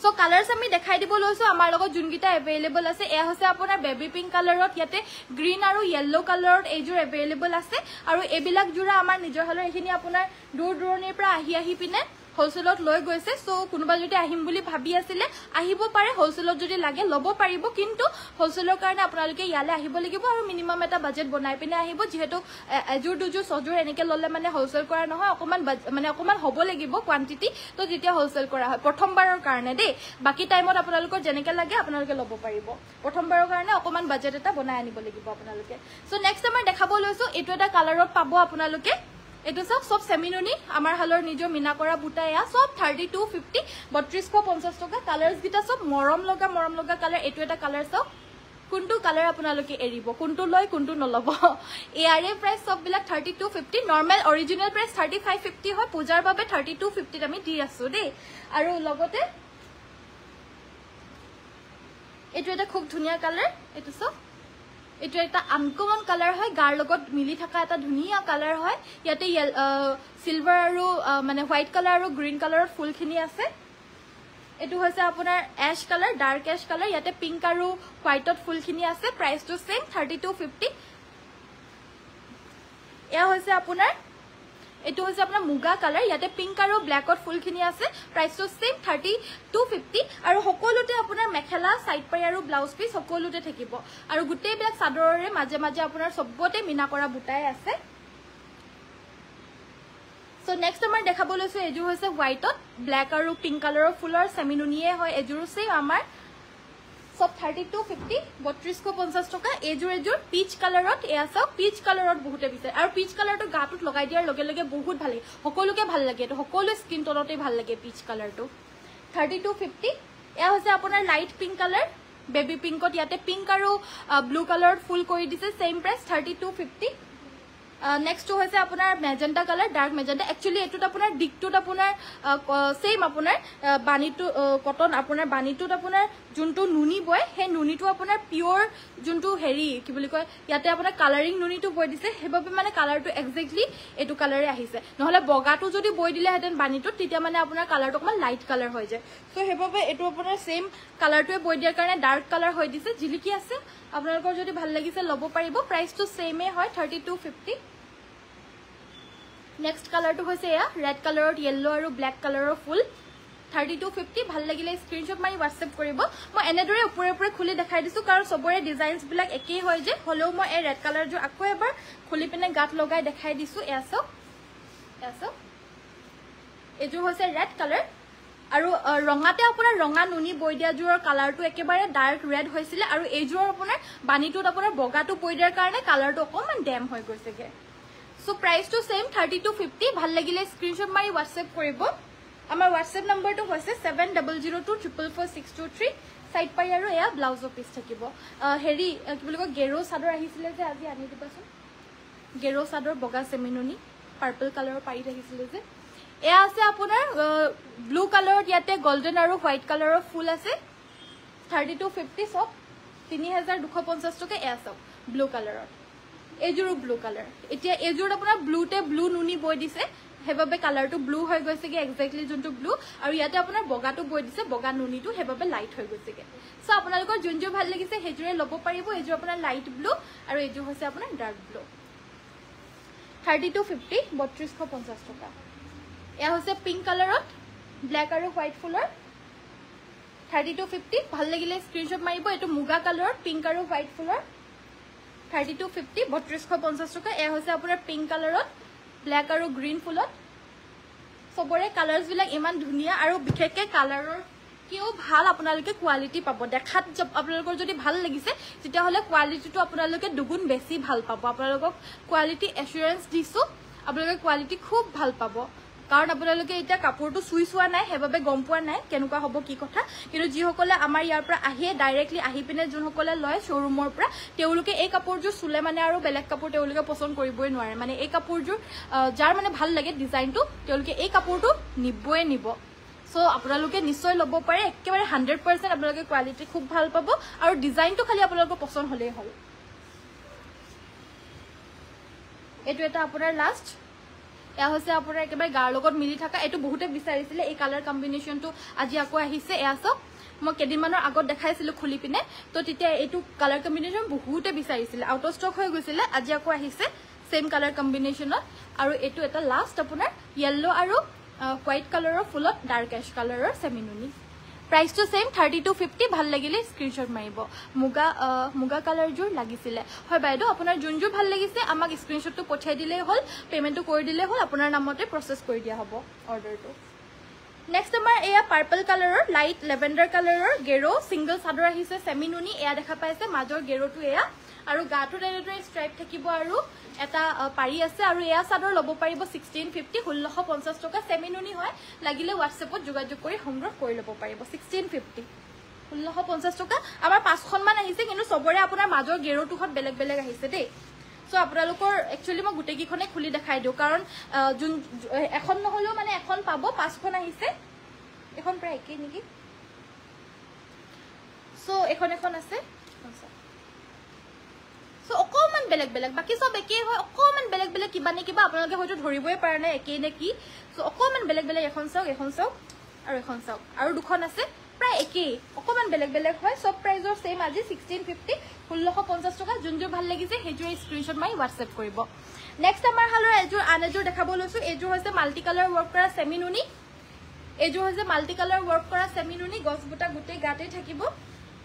সো কালাৰস আমি দেখাই দিব লৈছো আমাৰ লগত জুনগিটা अवेलेबल আছে এয়া হৈছে আপোনাৰ বেবি পিংক কালাৰত ইয়াতে গ্ৰীন আৰু येलो কালাৰত এইযোৰ अवेलेबल আছে আৰু এবিলাক জোৰা আমাৰ নিজৰ হালৰ এখিনি আপোনাৰ দূৰ দূৰণিৰ পৰা আহি পিনে হোলসেলত লৈ গৈছে সো কোনোবা যদি আহিম বুলি ভাবি আছিল আহিব পাৰে হোলসেলত যদি লাগে লব পাৰিব কিন্তু হোলসেলৰ কাৰণে আপোনালোকে ইয়ালে আহিব লাগিব আৰু মিনিমাম এটা বাজেট বনাই পিনে আহিব যেহেতু এজুৰ দুজুৰ সজুৰ এনেকে ললে মানে হোলসেল কৰা নহয় অকমান হ'ব লাগিব কোৱান্টিটি তো যেতিয়া হোলসেল কৰা হয় প্ৰথমবাৰৰ কাৰণে দে বাকি টাইমত আপোনালোকৰ জেনেকে লাগে আপোনালোকে লব পাৰিব প্ৰথমবাৰৰ কাৰণে অকমান বাজেট এটা বনাই আনিব লাগিব আপোনালোকে সো নেক্সট আমাৰ দেখাব লৈছো এটো এটা কালাৰত পাব আপোনালোকে এটো সব সেমিনুনি আমাৰ হালৰ নিজৰ মিনা কৰা বুটা এয়া সব 3250 3250 টকা কালাৰস গিটা সব মৰম লগা কালাৰ এটো এটা কালাৰ সব কোনটো কালাৰ আপোনালোকে এৰিব কোনটো লয় কোনটো নলব এয়াৰে প্ৰাইস সব বিলাক 3250 নৰমাল অৰিজিনাল প্ৰাইস 3550 হয় পূজাৰ বাবে 3250 আমি দি আছো দে আৰু লগতে এটো এটা খুব ধুনিয়া কালাৰ এটো সব এটো এটা আনকমন কালাৰ হয় গাৰ লগত মিলি থকা এটা ধুনিয়া কালাৰ হয় ইয়াতে সিলভাৰ আৰু মানে হোৱাইট কালাৰ আৰু গ্ৰীন কালাৰত ফুলখিনি আছে এটো হৈছে আপোনাৰ এশ কালাৰ ডাৰ্ক এশ কালাৰ ইয়াতে পিংক আৰু হোৱাইটত ফুলখিনি আছে প্ৰাইসটো সেম 3250 এয়া হৈছে আপোনাৰ এটো হৈছে আপোনাৰ মুগা কালাৰ ইয়াতে পিংক আৰু ব্ল্যাকত ফুলখিনি আছে প্ৰাইসটো সেম 3250 আৰু সকলোতে আপোনাৰ মেখেলা সাইড পাই আৰু ব্লাউজ পিস সকলোতে থাকিব আৰু গুটেই বিলাক সাদৰৰে মাজে মাজে আপোনাৰ সবতে মিনা কৰা বুটাই আছে সো নেক্সট আমাৰ দেখাব লৈছো এজু হৈছে হোৱাইটত ব্ল্যাক আৰু পিংক কালাৰৰ ফুলৰ সেমিনুনিয়ে হয় এজুৰ সেম আমাৰ সব 3250 3250 টকা এজুৰ পিচ কালাৰত এয়া সব পিচ কালাৰত বহুতে বিচাৰে আৰু পিচ কালাৰটো গাটুত লগাই দিয়াৰ লগে লগে বহুত ভাল লাগে সকলোকে ভাল লাগে এটো সকলো স্কিন টোনতে ভাল লাগে পিচ কালাৰটো 3250 এয়া হৈছে আপোনাৰ লাইট পিংক কালাৰ বেবি পিংকত ইয়াতে পিংক আৰু ব্লু কালাৰত ফুল কৰি দিছে সেম প্ৰাইস 3250 নেক্সট হৈছে আপোনাৰ magenta colour dark magenta actually এটুত আপোনাৰ ডিকটুত আপোনাৰ সেম আপোনাৰ বানিটো কটন আপোনাৰ বানিটোত আপোনাৰ যোনটো নুনি বয় হে নুনিটো আপোনাৰ পিওৰ যোনটো হেৰি কি বুলি কয় ইয়াতে আপোনাৰ কালাৰিং নুনিটো বয় দিছে হেবাবে মানে কালাৰটো এক্স্যাক্টলি এটু কালাৰে আহিছে নহলে বগাটো যদি বয় দিলে হেতেন বানিটোত তেতিয়া মানে আপোনাৰ কালাৰটো অকমান লাইট কালাৰ হৈ যায় সো হেবাবে এটু আপোনাৰ সেম কালাৰটোৱে বয় দিয়াৰ কাৰণে ডাৰ্ক কালাৰ হৈ দিছে জিলিকি আছে আপোনালোকৰ যদি ভাল লাগিছে লব পাৰিব প্ৰাইসটো সেমে হয় 3250 নেক্সট কালাৰটো হৈছে এয়া ৰেড কালাৰত येलो আৰু ব্ল্যাক কালাৰৰ ফুল 3250 ভাল লাগিলে স্ক্ৰীনশ্বট মাৰি WhatsApp কৰিব মই এনেদৰে ওপৰে খুলি দেখাই দিছো কাৰণ সবৰে ডিজাইনস বিলাক একেই হয় যে হলেও মই এই ৰেড কালাৰটো আকৌ এবাৰ খুলি পিনে গাত লগাই দেখাই দিছো এয়াসো এযোৰ হৈছে ৰেড কালাৰ আৰু ৰঙাতে আপোনাৰ ৰঙা নুনি বৈ দিয়া জোৰৰ কালাৰটো একেবাৰে ডাৰ্ক ৰেড হৈছিলে আৰু এইজোৰৰ আপোনাৰ বানিটোত আপোনাৰ বগাটো বৈ দিয়াৰ কাৰণে কালাৰটো অকমান ডেম হৈ গৈছেগে সো প্ৰাইসটো সেম 3250 ভাল লাগিলে স্ক্ৰিনশ্বট মাৰি WhatsApp কৰিব আমাৰ WhatsApp নম্বৰটো হৈছে 7002444623 সাইড পাই আৰু এয়া ব্লাউজৰ পিস থাকিব হেৰি কি বুলি কয় গেৰো সাদৰ আহিছিলে যে আজি আনি দিবাচোন গেৰো সাদৰ বগা সেমিনুনি পাৰ্পল কালাৰৰ পাই আহিছিলে যে এয়া আছে আপোনাৰ ব্লু কালাৰত ইয়াতে গোল্ডেন আৰু হোৱাইট কালাৰৰ ফুল আছে 3250 সব 3250 টকা এয়া সব ব্লু কালাৰত এজুৰো ব্লু কালাৰ এতিয়া এজুৰ আপোনাৰ ব্লুতে ব্লু নুনি বৈ দিছে হেবাবে কালাৰটো ব্লু হৈ গৈছেগে এক্স্যাক্টলি যোনটো ব্লু আৰু ইয়াতে আপোনাৰ বগাটো বৈ দিছে বগা নুনিটো হেবাবে লাইট হৈ গৈছেগে সো আপোনালোকৰ যোনজো ভাল লাগিছে হেজুৰে ল'ব পাৰিব এজু আপোনাৰ লাইট ব্লু আৰু এজু হৈছে আপোনাৰ ডাৰ্ক ব্লু 3250 3250 টকা এয়া হৈছে পিংক কালাৰত ব্ল্যাক আৰু হোৱাইট ফুলৰ 3250 ভাল লাগিলে স্ক্ৰিনশ্বট মাৰিব এটো মুগা কালাৰত পিংক আৰু হোৱাইট ফুলৰ 3250 3250 টকা এয়া হৈছে আপোনাৰ পিংক কালাৰত ব্ল্যাক আৰু গ্ৰীন ফুলত সবৰে কালাৰস বিলাক ইমান ধুনিয়া আৰু বিশেষকে কালাৰৰ কিও ভাল আপোনালোকে কোৱালিটি পাব দেখাত আপোনালোকৰ যদি ভাল লাগিছে তেতিয়া হলে কোৱালিটিটো আপোনালোকে দুগুণ বেছি ভাল পাব আপোনালোকক কোৱালিটি এসুৰেন্স দিছো আপোনালোকে কোৱালিটি খুব ভাল পাব কাৰণ আপোনালোকে এটা কাপোৰটো সুইছোৱা নাই হেবাবে গম পোৱা নাই কেনেকুৱা হ'ব কি কথা কিন্তু যি সকলে আমাৰ ইয়াৰ পৰা আহিয়ে ডাইৰেক্টলি আহি পিনে যোন সকলে লয় শ্বৰুমৰ পৰা তেওঁলোকে এই কাপোৰজোৰ সুলে মানে আৰু বেলেগ কাপোৰ তেওঁলোকে পছন্দ কৰিবই নোৱাৰে মানে এই কাপোৰজোৰ যাৰ মানে ভাল লাগে ডিজাইনটো তেওঁলোকে এই কাপোৰটো নিবই নিব সো আপোনালোকে নিশ্চয় ল'ব পাৰে একেবাৰে 100% আপোনালোকে কোৱালিটি খুব ভাল পাব আৰু ডিজাইনটো খালি আপোনালোকৰ পছন্দ হলেই হ'ল এটো এটা আপোনাৰ লাষ্ট এয়া হৈছে আপোনাৰ একেবাৰে গাৰ লগত মিলি থকা এটো বহুতে বিচাৰিছিলে এই কালাৰ কম্বিনেশনটো আজি আকৌ আহিছে এয়া সব মই কেদিনমানৰ আগত দেখাইছিলো খুলি পিনে তো তেতিয়া এটো কালাৰ কম্বিনেশন বহুতে বিচাৰিছিলে আউট অফ ষ্টক হৈ গৈছিলে আজি আকৌ আহিছে সেম কালাৰ কম্বিনেশনত আৰু এটো এটা লাষ্ট আপোনাৰ ইয়েলো আৰু হোৱাইট কালাৰৰ ফুলত ডাৰ্ক এশ কালাৰৰ সেমিনুনি প্ৰাইসটো সেম 3250 ভাল লাগিলে স্ক্ৰিনশ্বট মাৰিব মুগা কালাৰ জোৰ লাগিছিলে হয় বাইদেউ আপোনাৰ যোনজোৰ ভাল লাগিছে আমাক স্ক্ৰিনশ্বটটো পঠাই দিলেই হ'ল পেমেন্টটো কৰি দিলেই হ'ল আপোনাৰ নামতে প্ৰসেস কৰি দিয়া হ'ব অৰ্ডাৰটো নেক্সট আমাৰ এয়া পাৰ্পল কালাৰৰ লাইট লেভেণ্ডাৰ কালাৰৰ গেৰো সিঙ্গল সাদৰ আহিছে সেমিনুনি এয়া দেখা পাইছে মাজৰ গেৰোটো এয়া আৰু গাটো এনেদৰে ষ্ট্ৰাইপ থাকিব আৰু এটা পাৰি আছে আৰু এয়া সাদৰ ল'ব পাৰিব 1650 1650 টকা সেমিনুনি হয় লাগিলে WhatsAppত যোগাযোগ কৰি সংগ্ৰহ কৰি ল'ব পাৰিব 1650 1650 টকা আমাৰ 5খন মান আহিছে কিন্তু সবৰে আপোনাৰ মাজৰ গেৰোটোহত বেলেগ বেলেগ আহিছে দেই সো আপোনালোকৰ একচুয়ালি মই গুটে কিখনে খুলি দেখাই দিও কাৰণ যোন এখন নহলেও মানে এখন পাব 5খন আহিছে এখন প্ৰায় একে নেকি সো এখন আছে সো অকমান বেলেগ বেলেগ বাকি সব একে হয় অকমান বেলেগ বেলেগ কিবা নে কিবা আপোনালোকে হয়তো ধৰিবই পাৰা নাই একে নে কি সো অকমান বেলেগ বেলেগ এখন চাওক আৰু এখন চাওক আৰু দুখন আছে প্ৰায় একে অকমান বেলেগ বেলেগ হয় সব প্ৰাইজৰ সেম আজি 1650 1650 টকা যোনজোৰ ভাল লাগিছে হেজুৰ স্ক্ৰিনশ্বট মাৰি WhatsApp কৰিব নেক্সট আমাৰ হালৰ এজোৰ আনজোৰ দেখাব লৈছো এজোৰ হৈছে মাল্টি কালাৰ ওয়াৰ্ক কৰা সেমিনুনি এজোৰ হৈছে মাল্টি কালাৰ ওয়াৰ্ক কৰা সেমিনুনি গছ বুটা গুটে গাতে থাকিব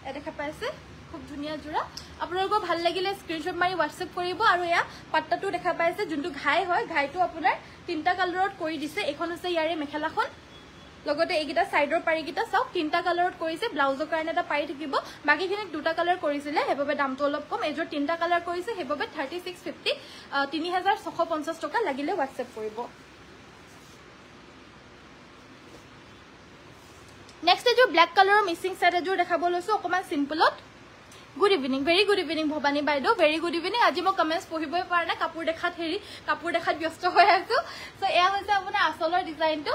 এ দেখা পাইছে খুব ধুনিয়া জোৰা আপোনালোকৰ ভাল লাগিলে স্ক্ৰিনশ্বট মাৰি WhatsApp কৰিব আৰু এয়া পাট্টাটো দেখা পাইছে যোনটো ঘাই হয় ঘাইটো আপোনাৰ তিনটা কালাৰত কৰি দিছে এখন হৈছে ইয়াৰে মেখেলাখন লগতে এইগিটা সাইডৰ পাৰিগিটা চাওক তিনটা কালাৰত কৰিছে ব্লাউজৰ কাৰণে এটা পাৰি থাকিব বাকিখিনি দুটা কালাৰ কৰিছিলে হেবাবে দামটো অলপ কম এজোৰ তিনটা কালাৰ কৰিছে হেবাবে 3650 3650 টকা লাগিলে WhatsApp কৰিব নেক্সট এজোৰ ব্ল্যাক কালাৰৰ মিসিং সেট এজোৰ দেখাব লৈছো অকমান সিম্পলত good evening very good evening Bhabani বাইদেউ ভেৰি গুড ইভিনিং আজি মই কমেন্টস পঢ়িবই পাৰা নাই কাপোৰ দেখাত ব্যস্ত হৈ আছো সো এয়া হৈছে আপোনাৰ আসলৰ ডিজাইনটো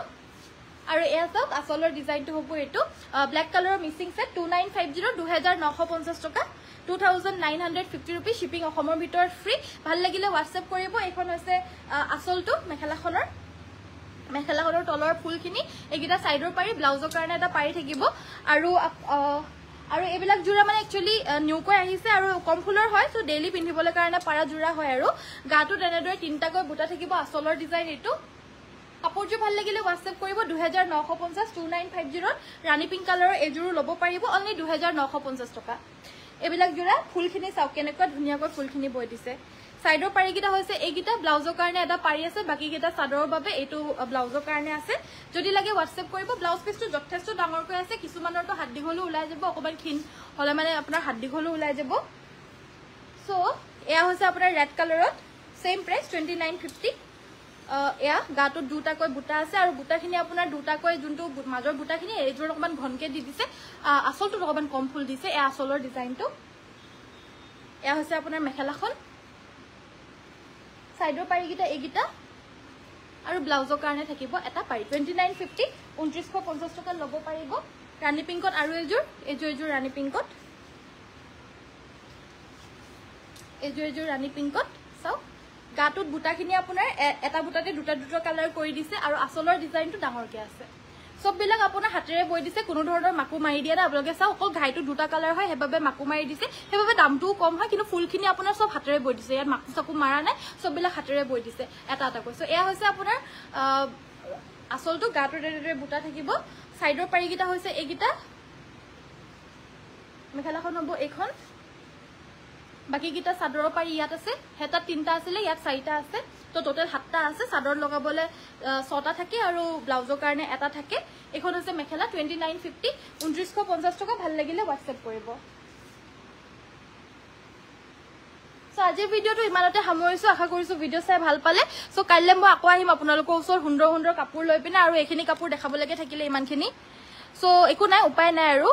আৰু এয়া সব আসলৰ ডিজাইনটো হ'ব এটো ব্ল্যাক কালাৰৰ মিসিং সেট 2950 2950 টকা 2950 रुपी শিপিং অসমৰ ভিতৰত ফ্ৰী ভাল লাগিলে WhatsApp কৰিব এখন হৈছে আসলটো মেখেলাখনৰ তলৰ ফুলখিনি এগিটা সাইডৰ পাৰি ব্লাউজৰ কাৰণে এটা পাৰি থাকিব আৰু এবিলাক জোৰা মানে একচুয়ালি নিউকৈ আহিছে আৰু কম ফুলৰ হয় সো ডেইলি পিন্ধিবলৈ কাৰণে পাৰা জোৰা হয় আৰু গাটো তেনেদৰে তিনটাকৈ বুটা থাকিব আসলৰ ডিজাইন এটো কাপোৰজোৰ ভাল লাগিলে WhatsApp কৰিব 2950 2950 ৰাণী পিংক কালাৰৰ এজোৰ ল'ব পাৰিব অনলি 2950 টকা এবিলাক জোৰা ফুলখিনি চাওক কেনেকৈ ধুনিয়াকৈ ফুলখিনি বৈ দিছে সাইডৰ পাৰিকেইটা হৈছে এইকেইটা ব্লাউজৰ কাৰণে এটা পাৰি আছে বাকিকেইটা চাদৰৰ বাবে এইটো ব্লাউজৰ কাৰণে আছে যদি লাগে হোৱাটছএপ কৰিব ব্লাউজ পিছটো যথেষ্ট ডাঙৰকৈ আছে কিছুমানৰটো হাত দীঘলো ওলাই যাব অকমান ক্ষীণ হলে মানে আপোনাৰ হাত দীঘলো ওলাই যাব সো এয়া হৈছে আপোনাৰ ৰেড কালাৰত সেম প্ৰাইস 2950 এয়া গাটো দুটাকৈ বুটা আছে আৰু বুটাখিনি আপোনাৰ দুটাকৈ যোনটো মাজৰ বুটাখিনি এইযোৰ অকমান ঘনকে দি দিছে আসলটো অকমান কম ফুল দিছে এয়া আসলৰ ডিজাইনটো এয়া হৈছে আপোনাৰ মেখেলাখন সাইডৰ পাৰিকেইটা এইকেইটা আৰু ব্লাউজৰ কাৰণে থাকিব এটা পাৰি 2950 2950 টকা ল'ব পাৰিব ৰাণী পিংকত আৰু এযোৰ ৰাণী পিংকত এযোৰ ৰাণী পিংকত চাও গাটোত বুটাখিনি আপোনাৰ এটা বুটাতে দুটা কালাৰ কৰি দিছে আৰু আসলৰ ডিজাইনটো ডাঙৰকে আছে সববিলাক আপোনাৰ হাতেৰে বৈ দিছে কোনো ধৰণৰ মাকু মাৰি দিয়া না আপোনালোকে চাও অকল ঘাইটো দুটা কালাৰ হয় হেবাবে মাকু মাৰি দিছে হেবাবে দামটোও কম হয় কিন্তু ফুলখিনি আপোনাৰ সব হাতেৰে বৈ দিছে ইয়াত মাকু চাকু মাৰা নাই সববিলাক হাতেৰে বৈ দিছে এটা কৈছো এয়া হৈছে আপোনাৰ আসলটো গাটোৰ দৰে বুটা থাকিব সাইডৰ পাৰিকেইটা হৈছে এইকেইটা মেখেলাখন হ'ব এইখন বাকিকেইটা চাদৰৰ পাৰি ইয়াত আছে হেতা তিনটা আছিল ইয়াত চাৰিটা আছে তো টোটাল 7টা আছে চাদৰ লগাবলে 6টা থাকে আৰু ব্লাউজৰ কাৰণে এটা থাকে এখন হৈছে মেখেলা 2950 2950 টকা ভাল লাগিলে হোৱাটছএপ কৰিব সো আজিৰ ভিডিওটো ইমানতে সামৰিছো আশা কৰিছো ভিডিও চাই ভাল পালে সো কাইলে মই আকৌ আহিম আপোনালোকৰ ওচৰ সুন্দৰ কাপোৰ লৈ পিনে আৰু এইখিনি কাপোৰ দেখাবলৈকে থাকিলে ইমানখিনি সো একো নাই উপায় নাই আৰু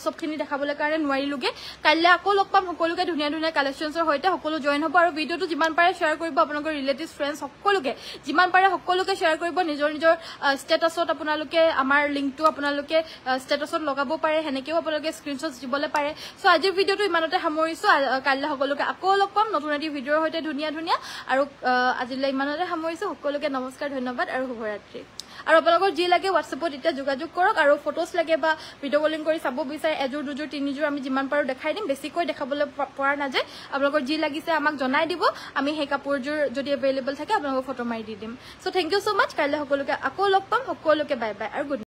সবখিনি দেখাবলৈ কাৰণে নোৱাৰিলুগে কাইলে আকৌ লগ পাম সকলোকে ধুনীয়া কালেকশনছৰ হৈতে সকলো জয়েন হ'ব আৰু ভিডিওটো যিমান পাৰে শেয়াৰ কৰিব আপোনালোকৰ ৰিলেটিভছ ফ্ৰেণ্ডছ সকলোকে যিমান পাৰে সকলোকে শেয়াৰ কৰিব নিজৰ ষ্টেটাছত আপোনালোকে আমাৰ লিংকটো আপোনালোকে ষ্টেটাছত লগাব পাৰে হেনেকেও আপোনালোকে স্ক্ৰিনশ্বট দিবলৈ পাৰে সো আজিৰ ভিডিওটো ইমানতে সামৰিছো কাইলে সকলোকে আকৌ লগ পাম নতুন এটি ভিডিওৰ হৈতে ধুনীয়া আৰু আজিলৈ ইমানতে সামৰিছো সকলোকে নমস্কাৰ ধন্যবাদ আৰু শুভৰাত্ৰি আৰু আপোনালোকৰ যি লাগে হোৱাটছএপত এতিয়া যোগাযোগ কৰক আৰু ফটোছ লাগে বা ভিডিও কলিং কৰি চাব বিচাৰে এযোৰ দুযোৰ তিনিযোৰ আমি যিমান পাৰো দেখাই দিম বেছিকৈ দেখাবলৈ পৰা নাযায় আপোনালোকৰ যি লাগিছে আমাক জনাই দিব আমি সেই কাপোৰযোৰ যদি এভেইলেবল থাকে আপোনালোকক ফটো মাৰি দি দিম সো থ্যাংক ইউ সো মাচ কাইলে সকলোকে আকৌ লগ পাম সকলোকে বাই বাই আৰু গুড